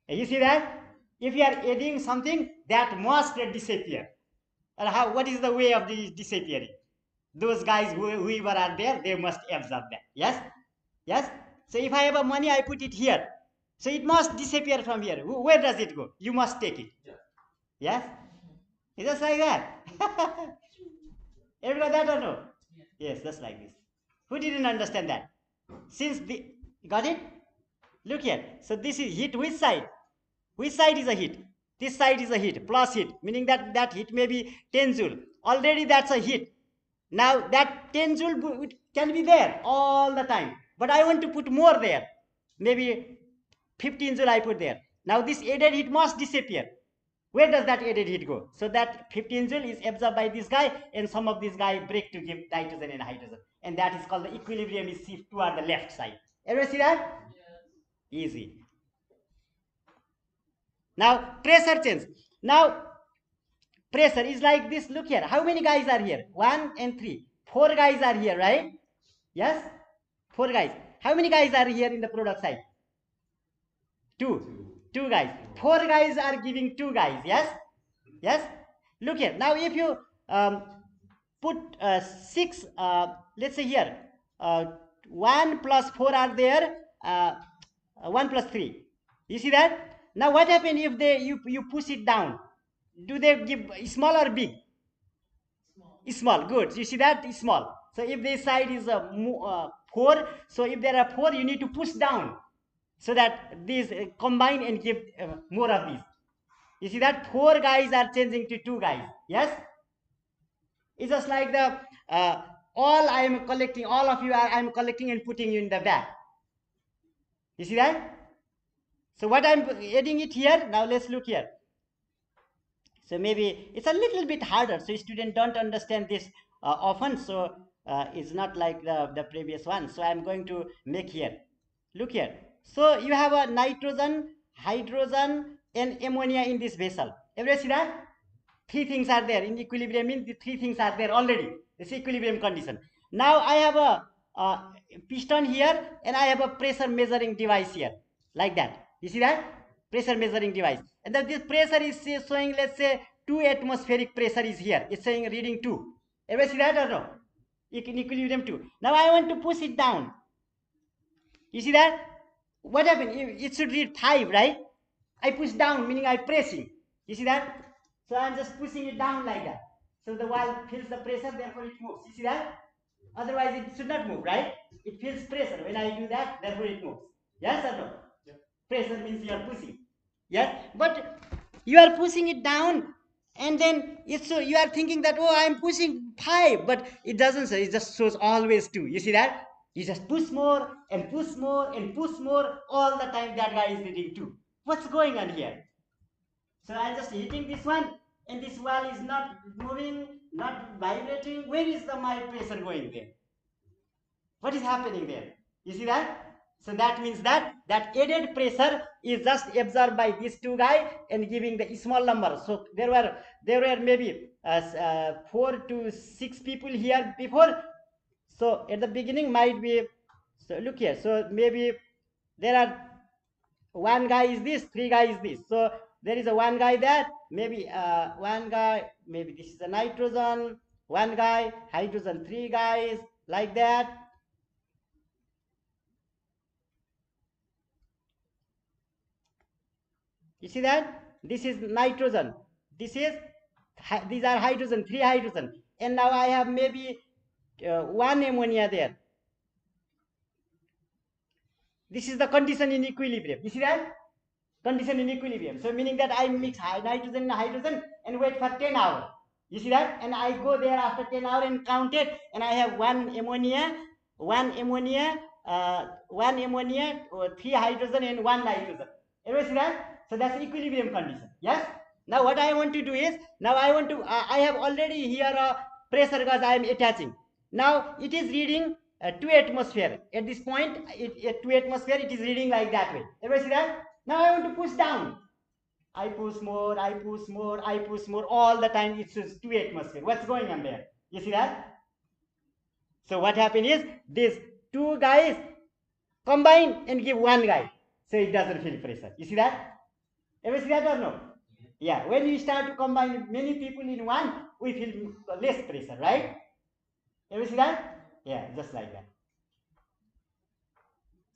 You see that? If you are adding something, that must disappear. And how? What is the way of the disappearing? Those guys whoever are there, they must absorb that. Yes? Yes? So if I have a money, I put it here. So it must disappear from here. Where does it go? You must take it. Yeah. Yes? It's just like that. Everybody got that or no? Yeah. Yes, just like this. Who didn't understand that? Since the got it? Look here. So this is heat. Which side? Which side is a heat? This side is a heat, plus heat, meaning that heat may be 10 joule. Already that's a heat. Now that 10 joule can be there all the time. But I want to put more there. Maybe 15 joule I put there. Now this added heat must disappear. Where does that added heat go? So that 15 joule is absorbed by this guy, and some of this guy break to give nitrogen and hydrogen. And that is called the equilibrium is shift toward the left side. Everybody see that? Yes. Easy. Now pressure change. Now pressure is like this. Look here. How many guys are here? 1 and 3. 4 guys are here, right? Yes? 4 guys. How many guys are here in the product side? 2. 2 guys. 4 guys are giving 2 guys. Yes? Yes? Look here. Now if you put 6, let's say here, 1 plus 4 are there, 1 plus 3. You see that? Now what happens if you push it down? Do they give small or big? Small. Good. You see that? Small. So if this side is 4, so if there are 4, you need to push down. so that these combine and give more of these. You see that 4 guys are changing to 2 guys. Yes, it's just like the all I am collecting, all of you are I am collecting and putting you in the bag. You see that? So what I'm adding it here. Now let's look here. So maybe it's a little bit harder, so students don't understand this often, so it's not like the previous one. So I'm going to make here. Look here. So you have a nitrogen, hydrogen and ammonia in this vessel. Everybody see that? 3 things are there in equilibrium, means the 3 things are there already. This equilibrium condition. Now I have a piston here and I have a pressure measuring device here, like that. You see that? Pressure measuring device. And that this pressure is showing, let's say 2 atmospheric pressure is here. It's saying reading 2. Everybody see that or no? In equilibrium 2. Now I want to push it down. You see that? What happened? It should read 5, right? I push down, meaning I pressing. You see that? So I'm just pushing it down like that. So the wall feels the pressure, therefore it moves. You see that? Otherwise it should not move, right? It feels pressure. When I do that, therefore it moves. Yes or no? Yep. Pressure means you are pushing. Yes? But you are pushing it down and then it's so you are thinking that, oh, I am pushing 5, but it doesn't say, it just shows always 2. You see that? You just push more and push more and push more all the time. That guy is reading 2. What's going on here? So I'm just hitting this one and this wall is not moving, not vibrating. Where is my pressure going there? What is happening there? You see that? So that means that added pressure is just absorbed by these 2 guys and giving the small number. So there were maybe 4 to 6 people here before. So at the beginning might be, so look here. So maybe there are 1 guy is this, 3 guy is this. So there is a 1 guy there, maybe 1 guy, maybe this is a nitrogen, 1 guy, hydrogen 3 guys, like that. You see that? This is nitrogen. These are hydrogen, 3 hydrogen. And now I have maybe 1 ammonia there. This is the condition in equilibrium. You see that? Condition in equilibrium. So meaning that I mix nitrogen and hydrogen and wait for 10 hours. You see that? And I go there after 10 hours and count it, and I have 1 ammonia, 1 ammonia, 3 hydrogen and 1 nitrogen. Everybody see that? So that's equilibrium condition. Yes? Now what I want to do is, now I want to, I have already here a pressure gauge I am attaching. Now it is reading 2 atmosphere. At this point, at 2 atmosphere, it is reading like that way. Everybody see that? Now I want to push down. I push more, I push more, I push more. All the time it says 2 atmosphere. What's going on there? You see that? So what happened is, these 2 guys combine and give 1 guy. So it doesn't feel pressure. You see that? Ever see that or no? Yeah. When you start to combine many people in one, we feel less pressure, right? Ever see that? Yeah, just like that.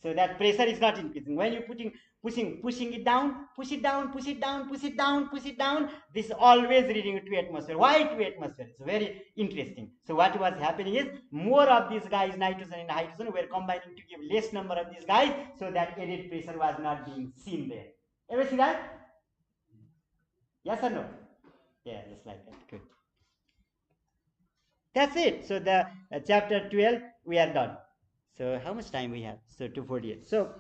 So that pressure is not increasing. When you're pushing it down, push it down, push it down, push it down, push it down. This is always reading 2 atmosphere. Why 2 atmosphere? It's very interesting. So what was happening is, more of these guys, nitrogen and hydrogen, were combining to give less number of these guys, so that added pressure was not being seen there. Ever see that? Yes or no? Yeah, just like that. Good. That's it. So the chapter 12, we are done. So how much time we have? So 2:48. So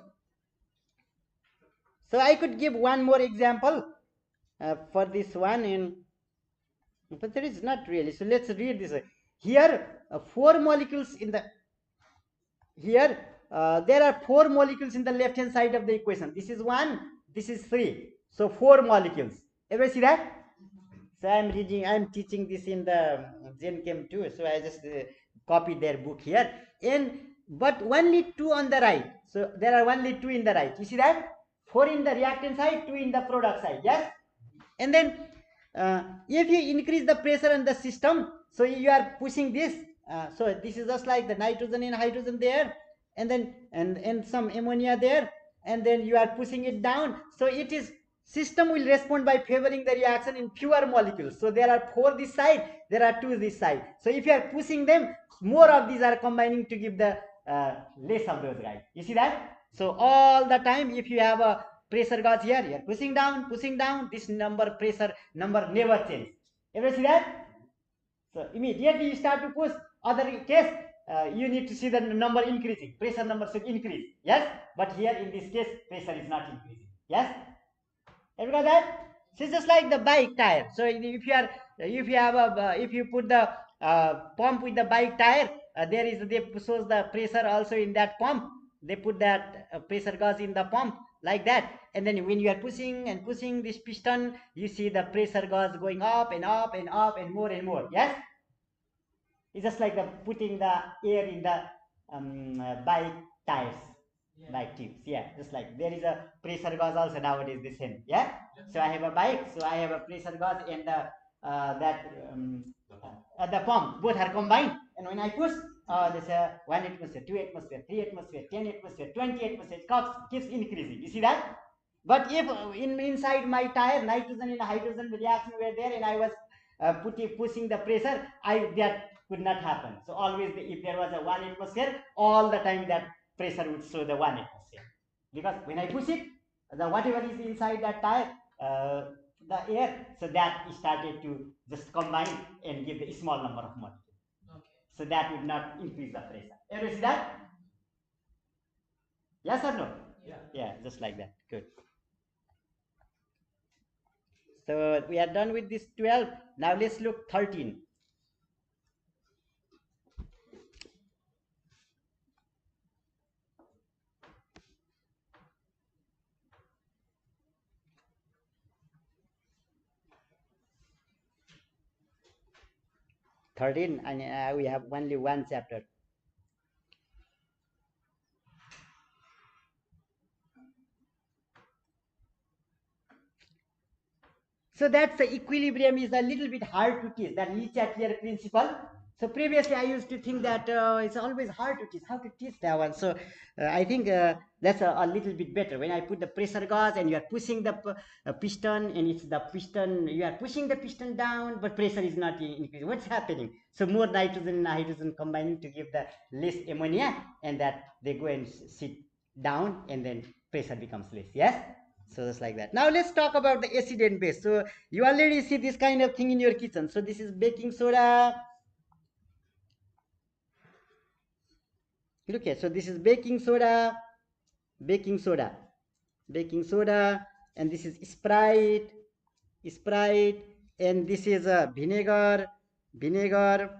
I could give one more example for this one, but there is not really. So let's read this. Here, 4 molecules in the, here there are 4 molecules in the left hand side of the equation. This is 1, this is 3. So 4 molecules. Everybody see that? So I'm teaching this in the Gen Chem too. So I just copied their book here. But only 2 on the right. So there are only 2 in the right. You see that? 4 in the reactant side, 2 in the product side. Yes? And then if you increase the pressure in the system, so you are pushing this. So this is just like the nitrogen and hydrogen there, and then and some ammonia there, and then you are pushing it down. So it is, system will respond by favoring the reaction in fewer molecules. So there are 4 this side, there are 2 this side. So if you are pushing them, more of these are combining to give the less of those guys. You see that? So all the time, if you have a pressure gauge here, you are pushing down, this pressure number never change. Ever see that? So immediately you start to push. Other case, you need to see the number increasing. Pressure number should increase. Yes, but here in this case, pressure is not increasing. Yes, ever got that? So it's just like the bike tire. So if you put the pump with the bike tire, they shows the pressure also in that pump. They put that pressure gauge in the pump like that, and then when you are pushing and pushing this piston, you see the pressure gauge going up and up and up and more and more. Yes, it's just like the putting the air in the bike tires, bike tubes. Yeah, just like there is a pressure gauge also nowadays the same. Yeah. So I have a bike, so I have a pressure gauge and the pump. Both are combined, and when I push, there's a 1 atmosphere, 2 atmosphere, 3 atmosphere, 10 atmosphere, 20 atmosphere. It keeps increasing. You see that? But if inside my tire, nitrogen and hydrogen reaction were there, and I was pushing the pressure, that could not happen. So always, if there was a 1 atmosphere, all the time that pressure would show the 1 atmosphere. Because when I push it, the whatever is inside that tire, the air, so that started to just combine and give the small number of molecules. Okay. So that would not increase the pressure. Ever see that? Yes or no? Yeah. Yeah, just like that. Good. So we are done with this 12. Now let's look 13. And we have only one chapter. So that's the equilibrium is a little bit hard to teach, that Le Chatelier principle. So previously I used to think that it's always hard to teach, how to teach that one. So I think that's a little bit better. When I put the pressure gauge and you are pushing the piston, and it's the piston, you are pushing the piston down, but pressure is not increasing. What's happening? So more nitrogen and hydrogen combining to give the less ammonia, and that they go and sit down, and then pressure becomes less. Yes? So just like that. Now let's talk about the acid and base. So you already see this kind of thing in your kitchen. So this is baking soda. Look here. So this is baking soda, baking soda, baking soda, and this is Sprite, Sprite, and this is vinegar, vinegar.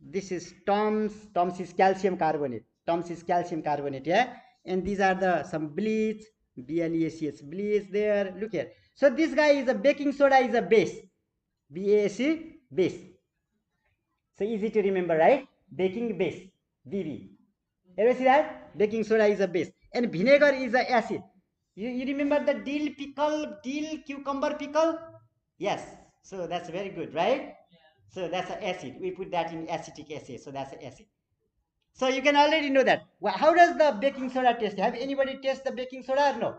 This is Tom's. Tom's is calcium carbonate. Tom's is calcium carbonate. Yeah, and these are the some bleach. BLEACH, bleach there. Look here. So this guy is a baking soda is a base. BAC, base. So easy to remember, right? Baking base. BB. Ever see that? Baking soda is a base. And vinegar is a acid. You remember the dill pickle, dill cucumber pickle? Yes. So that's very good, right? Yeah. So that's an acid. We put that in acetic acid. So that's an acid. So you can already know that. Well, how does the baking soda taste? Have anybody tasted the baking soda or no?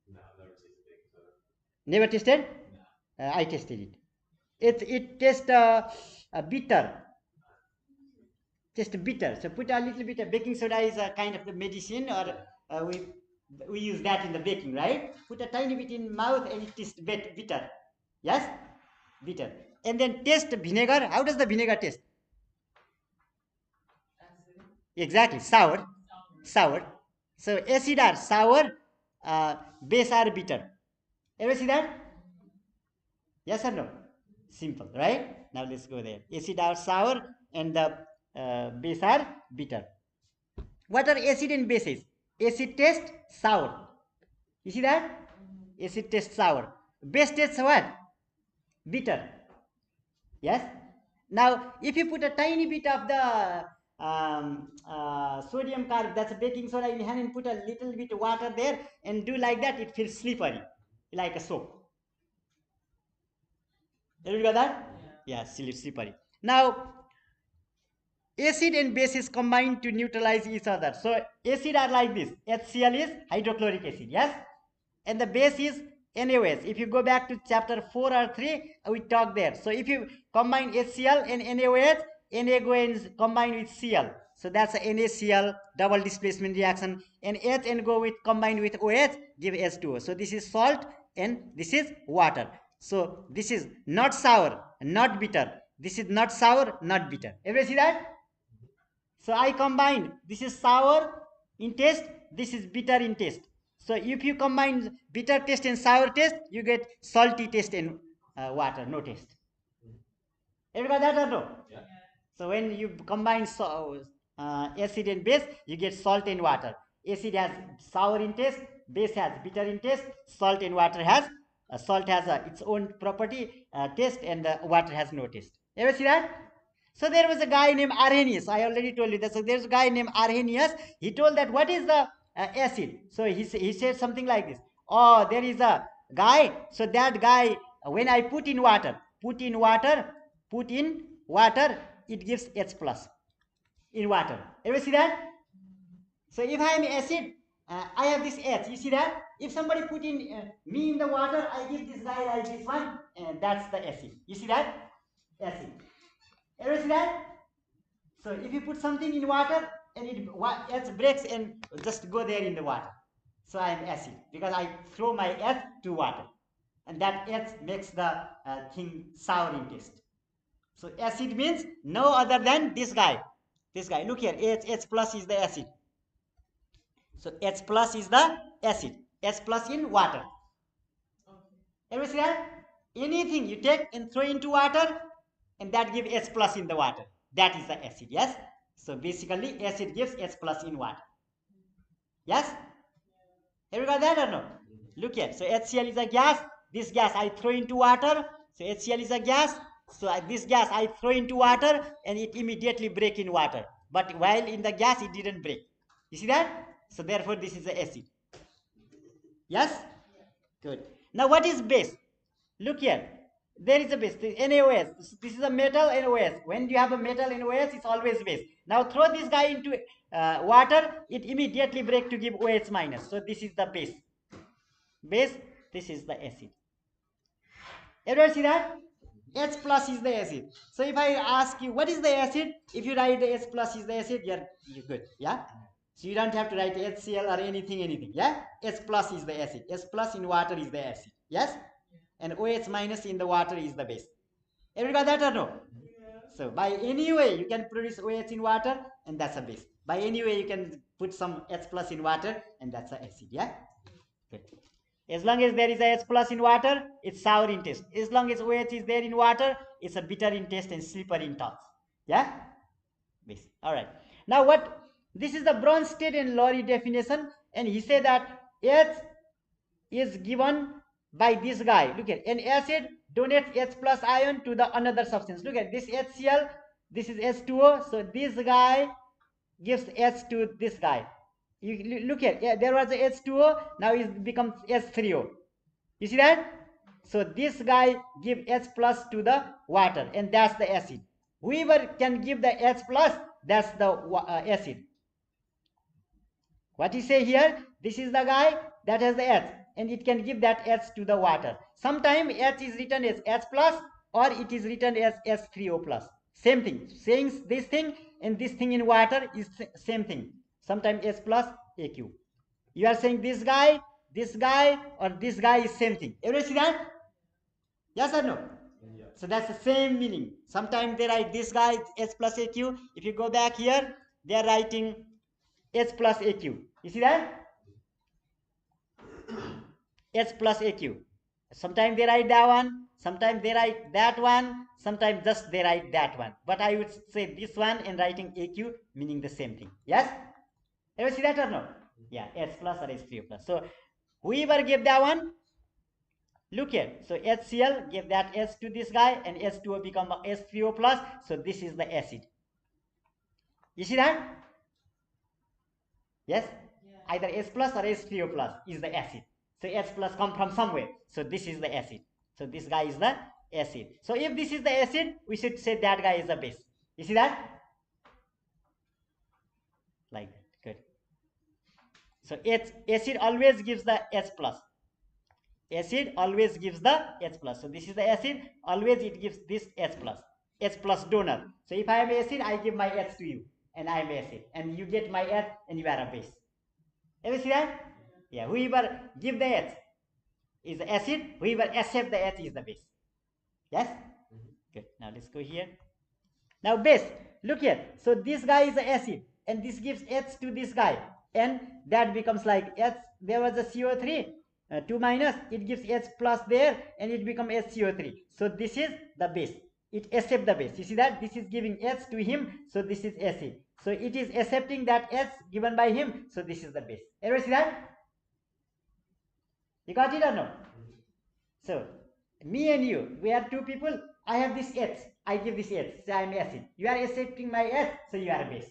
No, never tasted baking soda. Never tasted? No. I tasted it. It tastes bitter. Just bitter. So put a little bit of baking soda is a kind of the medicine, or we use that in the baking, right? Put a tiny bit in mouth and it tastes bitter. Yes? Bitter. And then taste vinegar. How does the vinegar taste? Exactly, sour. Sour. So acid are sour, base are bitter. Ever see that? Yes or no? Simple, right? Now let's go there. Acid are sour and the base are bitter. What are acid and bases? Acid tastes sour. You see that? Acid tastes sour. Base tastes what? Bitter. Yes? Now, if you put a tiny bit of the sodium carbonate, that's a baking soda in hand, and put a little bit of water there and do like that, it feels slippery, like a soap. You got that? Yeah, slippery. Now, acid and bases combine to neutralize each other. So, acid are like this. HCl is hydrochloric acid, yes? And the base is NaOH. If you go back to chapter 4 or 3, we talk there. So if you combine HCl and NaOH, Na go and combine with Cl. So that's a NaCl double displacement reaction. And H and go with combined with OH give H2O. So this is salt and this is water. So this is not sour, not bitter. This is not sour, not bitter. Everybody see that? So I combined. This is sour in taste. This is bitter in taste. So if you combine bitter taste and sour taste, you get salty taste in water, no taste. Everybody got that or no? Yeah. So when you combine acid and base, you get salt in water. Acid has sour in taste, base has bitter in taste, salt in water has salt has its own property taste, and the water has no taste. Ever see that? So there was a guy named Arrhenius. I already told you that. So there's a guy named Arrhenius. He told that what is the acid? So he said something like this. Oh, there is a guy. So that guy, when I put in water, put in water, it gives H plus in water. Ever see that? So if I am acid, I have this H. You see that? If somebody put in me in the water, I give this guy like this one, and that's the acid. You see that? Acid. Ever see that? So if you put something in water and H breaks and just go there in the water. So I am acid because I throw my H to water, and that H makes the thing sour in taste. So acid means no other than this guy. This guy. Look here. H plus is the acid. So H plus is the acid. H plus in water. Ever see that? Anything you take and throw into water, and that gives H plus in the water. That is the acid. Yes. So basically, acid gives H plus in water. Yes. Have you got that or no? Look here. So HCl is a gas. This gas I throw into water. So HCl is a gas. So this gas I throw into water and it immediately break in water. But while in the gas, it didn't break. You see that? So therefore, this is the acid. Yes? Good. Now what is base? Look here. There is a base. NaOH. This is a metal NaOH. When you have a metal NaOH, it's always base. Now throw this guy into water, it immediately break to give OH minus. So this is the base. Base, this is the acid. Everyone see that? H plus is the acid. So if I ask you what is the acid, if you write the H plus is the acid, you're good. Yeah? So you don't have to write HCl or anything. Yeah? H plus is the acid. H plus in water is the acid. Yes? And OH minus in the water is the base. Everybody got that or no? So by any way you can produce OH in water, and that's a base. By any way you can put some H plus in water, and that's an acid. Yeah? Good. As long as there is a H plus in water, it's sour in taste. As long as OH is there in water, it's a bitter in taste and slippery in thoughts. Yeah? Base. All right. Now what? This is the Bronsted and Lowry definition, and he said that H is given by this guy. Look at an acid donates H plus ion to the another substance. Look at this HCl, this is H2O. So this guy gives H to this guy. You look at, yeah, there was a H2O, now it becomes H3O. You see that? So this guy give H plus to the water, and that's the acid. Whoever can give the H plus, that's the acid. What he say here? This is the guy that has the H, and it can give that H to the water. Sometimes H is written as H plus, or it is written as H3O plus. Same thing. Saying this thing and this thing in water is same thing. Sometimes H plus AQ. You are saying this guy, or this guy is same thing. Everybody see that? Yes or no? Yeah. So that's the same meaning. Sometimes they write this guy H plus AQ. If you go back here, they are writing H plus AQ. You see that? H plus AQ. Sometimes they write that one, sometimes they write that one, sometimes just they write that one. But I would say this one and writing AQ meaning the same thing. Yes? Ever see that or no? Yeah, H plus or H3O plus. So whoever gave that one, look here. So HCl give that H to this guy, and H2O become H3O plus. So this is the acid. You see that? Yes? Yeah. Either H plus or H3O plus is the acid. So H plus come from somewhere. So this is the acid. So this guy is the acid. So if this is the acid, we should say that guy is the base. You see that? Like that. Good. So acid always gives the H plus. Acid always gives the H plus. So this is the acid. Always it gives this H plus. H plus donor. So if I am acid, I give my H to you. and I am acid, and you get my H and you are a base. Ever see that? Yeah, whoever give the H is the acid, whoever accept the H is the base. Yes? Good. Now let's go here. Now base, look here. So this guy is the acid, and this gives H to this guy, and that becomes like H. There was a CO3, 2 minus, it gives H plus there, and it becomes HCO3. So this is the base. It accepts the base. You see that? This is giving H to him, so this is acid. So it is accepting that H given by him, so this is the base. Ever see that? You got it or no? So me and you, we are two people. I have this H. I give this H. So I am acid. You are accepting my H, so you are a base.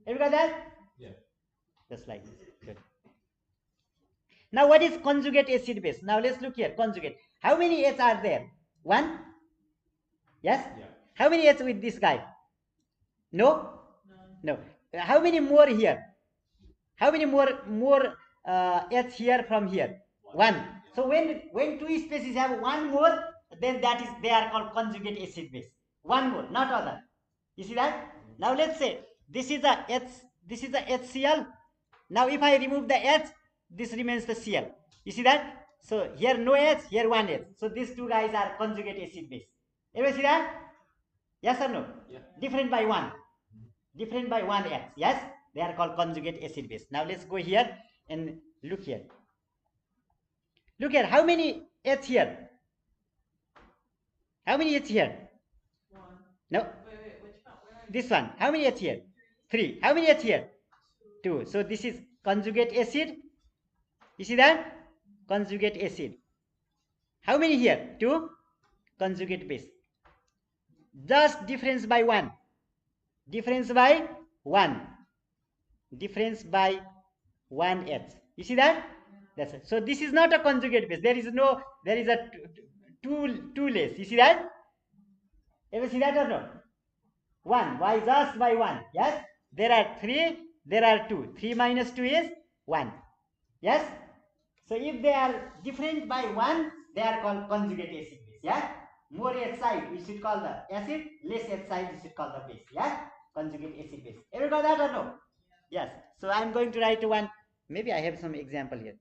Have you got that? Yeah. Just like this. Good. Now what is conjugate acid base? Now let's look here. Conjugate. How many H are there? One? Yes? Yeah. How many H with this guy? No? No. How many more here? How many more H here from here? One. So when two species have one more, then that is they are called conjugate acid base. One more, not other. You see that? Now let's say this is a H, this is a HCl. Now if I remove the H, this remains the Cl. You see that? So here no H, here one H. So these two guys are conjugate acid base. Ever see that? Yes or no? Yeah. Different by one. Different by one H. Yes? They are called conjugate acid base. Now let's go here and look here. Look here. How many H here? How many H here? One. No. Wait, which one? Where are you? This one. How many H here? Three. How many H here? Two. So this is conjugate acid. You see that? Conjugate acid. How many here? Two. Conjugate base. Just difference by one. Difference by one. Difference by one H. You see that? That's it. So this is not a conjugate base. There is a two less. You see that? Ever see that or no? One. Why just by one? Yes? There are three, there are two. 3 minus 2 is 1. Yes? So if they are different by 1, they are called conjugate acid base. Yeah? More H side, we should call the acid. Less H side, we should call the base. Yeah? Conjugate acid base. Ever got that or no? Yes. So I am going to write one. Maybe I have some example here.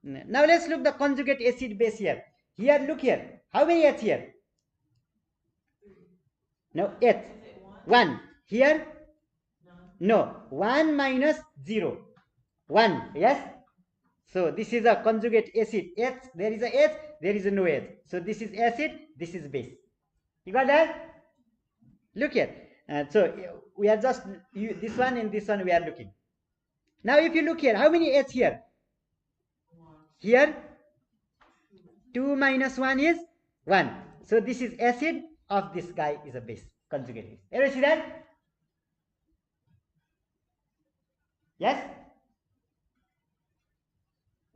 Now let's look the conjugate acid base here. Here, look here. How many H here? No, H. Is it one? 1. Here? No. No. 1 minus 0. 1. Yes? So this is a conjugate acid. H, there is a H, there is a no H. So this is acid, this is base. You got that? Look here. So we are just, this one and this one we are looking. Now if you look here, how many H here? One. Here? 2 minus 1 is 1. So this is acid of this guy is a base. Conjugate base. Ever see that? Yes?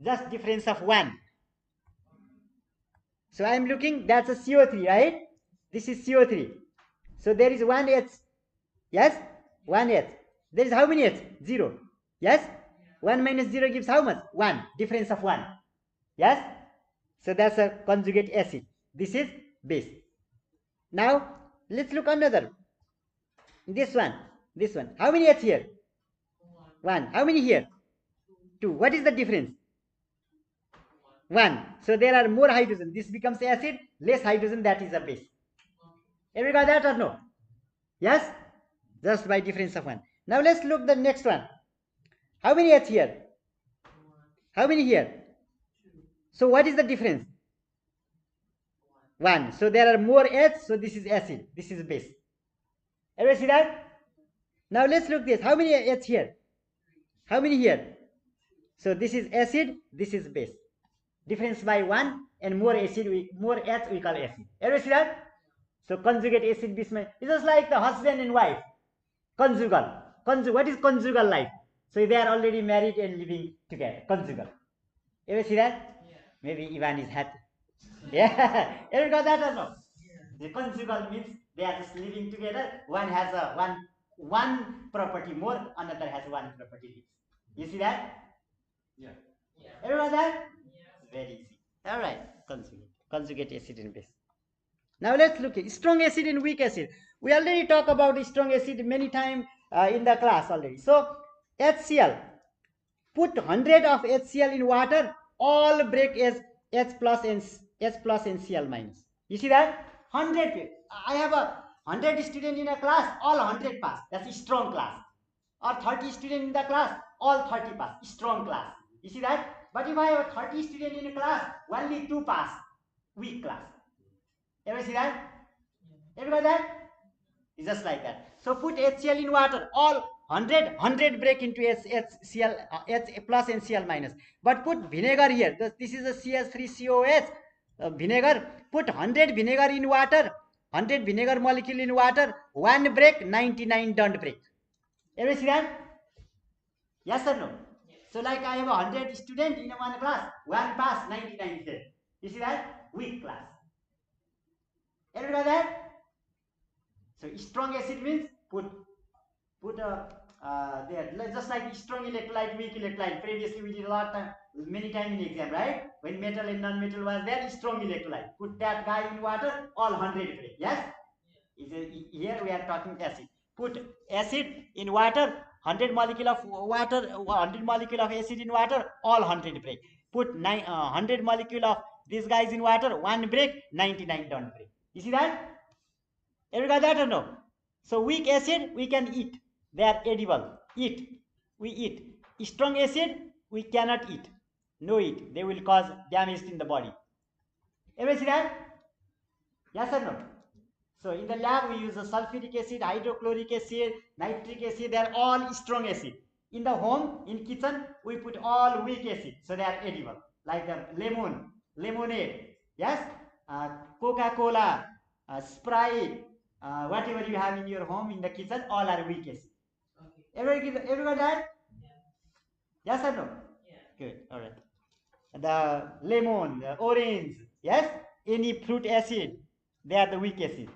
Just difference of 1. So I am looking, that's a CO3, right? This is CO3. So there is 1 H. Yes? 1 H. There is how many H? 0. Yes? 1 minus 0 gives how much? 1. Difference of 1. Yes? So that's a conjugate acid. This is base. Now, let's look another. This one. This one. How many H here? One. 1. How many here? 2. What is the difference? 1. So there are more hydrogen. This becomes acid. Less hydrogen, that is a base. Have you got that or no? Yes? Just by difference of 1. Now let's look the next one. How many H here? How many here? So what is the difference? 1. So there are more H. So this is acid. This is base. Ever see that? Now let's look this. How many H here? How many here? So this is acid. This is base. Difference by 1 and more acid, more H we call acid. Ever see that? So conjugate acid base is just like the husband and wife. Conjugal. What is conjugal life? So they are already married and living together. Conjugal. Ever see that? Yeah. Maybe Ivan is happy. Yeah. Ever got that or no? Yeah. The conjugal means they are just living together. One has a one property more, another has one property less. You see that? Yeah. Yeah. Ever got that? Yeah. Very easy. All right. Conjugate acid and base. Now let's look at strong acid and weak acid. We already talked about strong acid many times. in the class already. So HCl, put 100 of HCl in water, all break as H plus and Cl minus. You see that? 100. I have a 100 student in a class, all 100 pass. That's a strong class. Or 30 student in the class, all 30 pass. Strong class. You see that? But if I have a 30 student in a class, only 2 pass. Weak class. Everybody see that? Everybody that? It's just like that. So put HCl in water, all 100 break into HCl, H plus and Cl minus. But put vinegar here. This is a CH3COH vinegar. Put 100 vinegar in water, 100 vinegar molecule in water, 1 break, 99 don't break. Everybody see that? Yes or no? Yes. So like I have 100 student in one class, 1 pass, 99 fail. You see that? Weak class. Everybody that? So strong acid means put there, just like strong electrolyte, weak electrolyte. Previously we did a lot time, many times in exam, right? When metal and non-metal was there, strong electrolyte. Put that guy in water, all 100 break. Yes? Here we are talking acid. Put acid in water, 100 molecule of water, 100 molecule of acid in water, all 100 break. Put 100 molecule of these guys in water, 1 break, 99 don't break. You see that? Ever got that or no? So weak acid we can eat. They are edible. Eat. We eat. Strong acid we cannot eat. No eat. They will cause damage in the body. Ever see that? Yes or no? So in the lab we use the sulfuric acid, hydrochloric acid, nitric acid. They are all strong acid. In the home, in kitchen, we put all weak acid. So they are edible. Like the lemon, lemonade. Yes? Coca-Cola, Sprite, whatever you have in your home, in the kitchen, all are weak acid. Okay. Everyone that? Yeah. Yes or no? Yeah. Good. All right. The lemon, the orange, yes? Any fruit acid, they are the weak acid.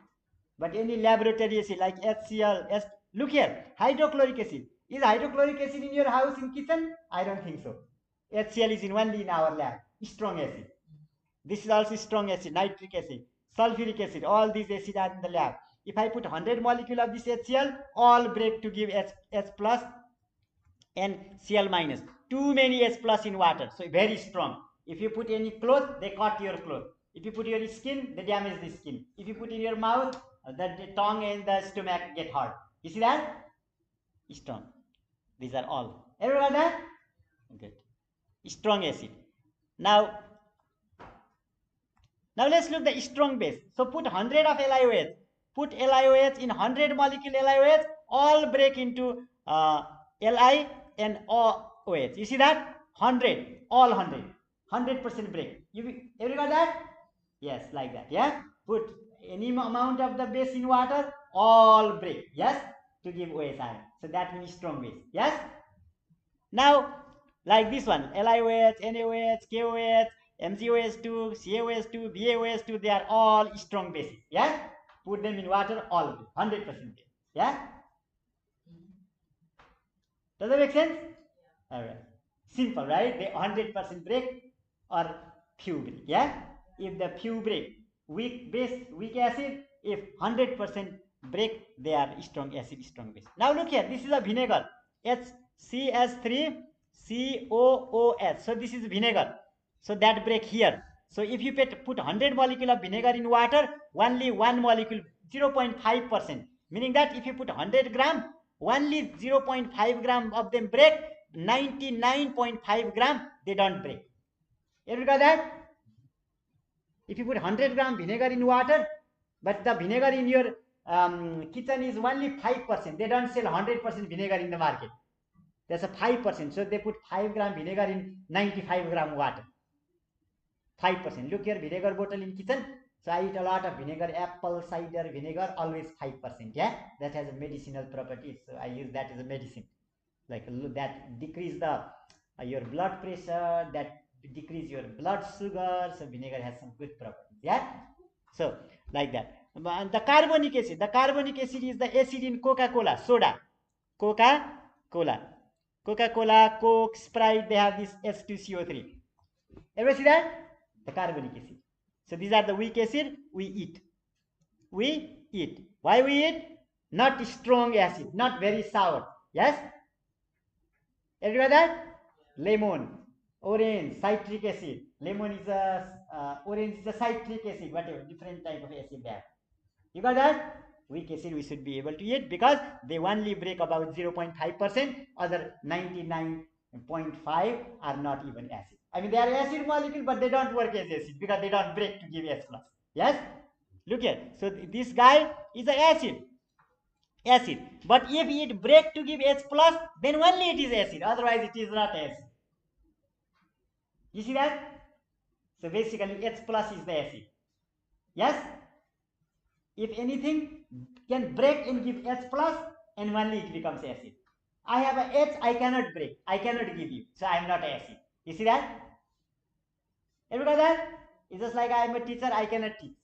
But any laboratory acid like HCl, look here, hydrochloric acid. Is hydrochloric acid in your house in kitchen? I don't think so. HCl is only in our lab. Strong acid. This is also strong acid, nitric acid, sulfuric acid. All these acids are in the lab. If I put 100 molecule of this HCl, all break to give H plus and Cl minus. Too many H plus in water, so very strong. If you put any cloth, they cut your cloth. If you put your skin, they damage the skin. If you put in your mouth, the tongue and the stomach get hard. You see that? Strong. These are all. Everyone that? Good. Strong acid. Now let's look the strong base. So put 100 of LiOH. Put LiOH in 100 molecule LiOH. All break into Li and OH. You see that? 100. All 100. 100% break. Everyone got that? Yes, like that. Yeah? Put any amount of the base in water. All break. Yes? To give OH ion. So that means strong base. Yes? Now, like this one. LiOH, NaOH, KOH. MgOH2, CaOH2, BaOH2, they are all strong bases. Yeah? Put them in water, all 100%. Yeah? Does that make sense? Alright. Simple, right? They 100% break or few break. Yeah? If the few break, weak base, weak acid, if 100% break, they are strong acid, strong base. Now look here, this is a vinegar. HCS3COOH. So this is vinegar. So that break here. So if you put 100 molecule of vinegar in water, only one molecule, 0.5%. Meaning that if you put 100 gram, only 0.5 gram of them break, 99.5 gram, they don't break. You got that? If you put 100 gram vinegar in water, but the vinegar in your kitchen is only 5%. They don't sell 100% vinegar in the market. That's a 5%. So they put 5 gram vinegar in 95 gram water. 5%. Look here, vinegar bottle in kitchen. So I eat a lot of vinegar, apple cider vinegar, always 5%. Yeah, that has a medicinal properties. So I use that as a medicine. Like that decrease the your blood pressure, that decrease your blood sugar. So vinegar has some good properties. Yeah. So like that. And the carbonic acid. The carbonic acid is the acid in Coca-Cola, soda. Coca-Cola, Coke, Sprite. They have this H2CO3. Everybody see that? The carbonic acid. So these are the weak acid we eat. We eat. Why we eat? not strong acid, not very sour. Yes? Everybody that? Lemon, orange, citric acid. Lemon is a orange is a citric acid, whatever, different type of acid there. You got that? Weak acid we should be able to eat because they only break about 0.5%, other 99.5 are not even acid. I mean, they are acid molecule, but they don't work as acid because they don't break to give H plus. Yes? Look here. So this guy is an acid. But if it break to give H plus, then only it is acid. Otherwise, it is not acid. You see that? So basically, H plus is the acid. Yes? If anything can break and give H plus, and only it becomes acid. I have a H, I cannot break. I cannot give you. So I am not acid. You see that? Everybody got that? It's just like I am a teacher, I cannot teach.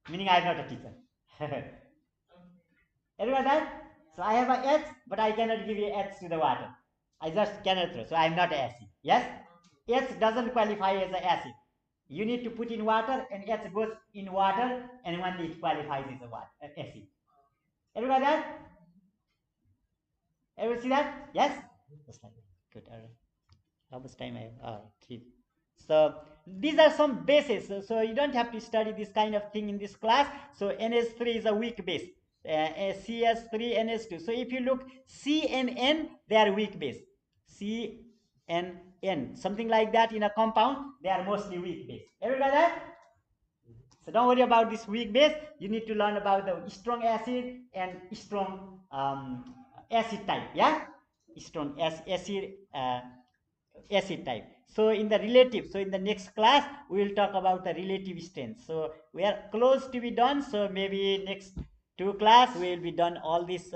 Meaning I am not a teacher. Everybody got that? So I have a H, but I cannot give you H to the water. I just cannot throw. So I am not acid. Yes? H doesn't qualify as an acid. You need to put in water, and H goes in water, and only it qualifies as a acid. Everybody got that? Ever see that? Yes? Just like that. Good. All right. How much time I have? 3. So these are some bases. So you don't have to study this kind of thing in this class. So NH3 is a weak base. CS3, NH2. So if you look C and N, they are weak base. C and N, something like that in a compound, they are mostly weak base. Everybody got that? So don't worry about this weak base. You need to learn about the strong acid and strong acid type. Yeah, strong acid type. So in the relative, so in the next class we will talk about the relative strength. So we are close to be done. So maybe next 2 class we will be done all this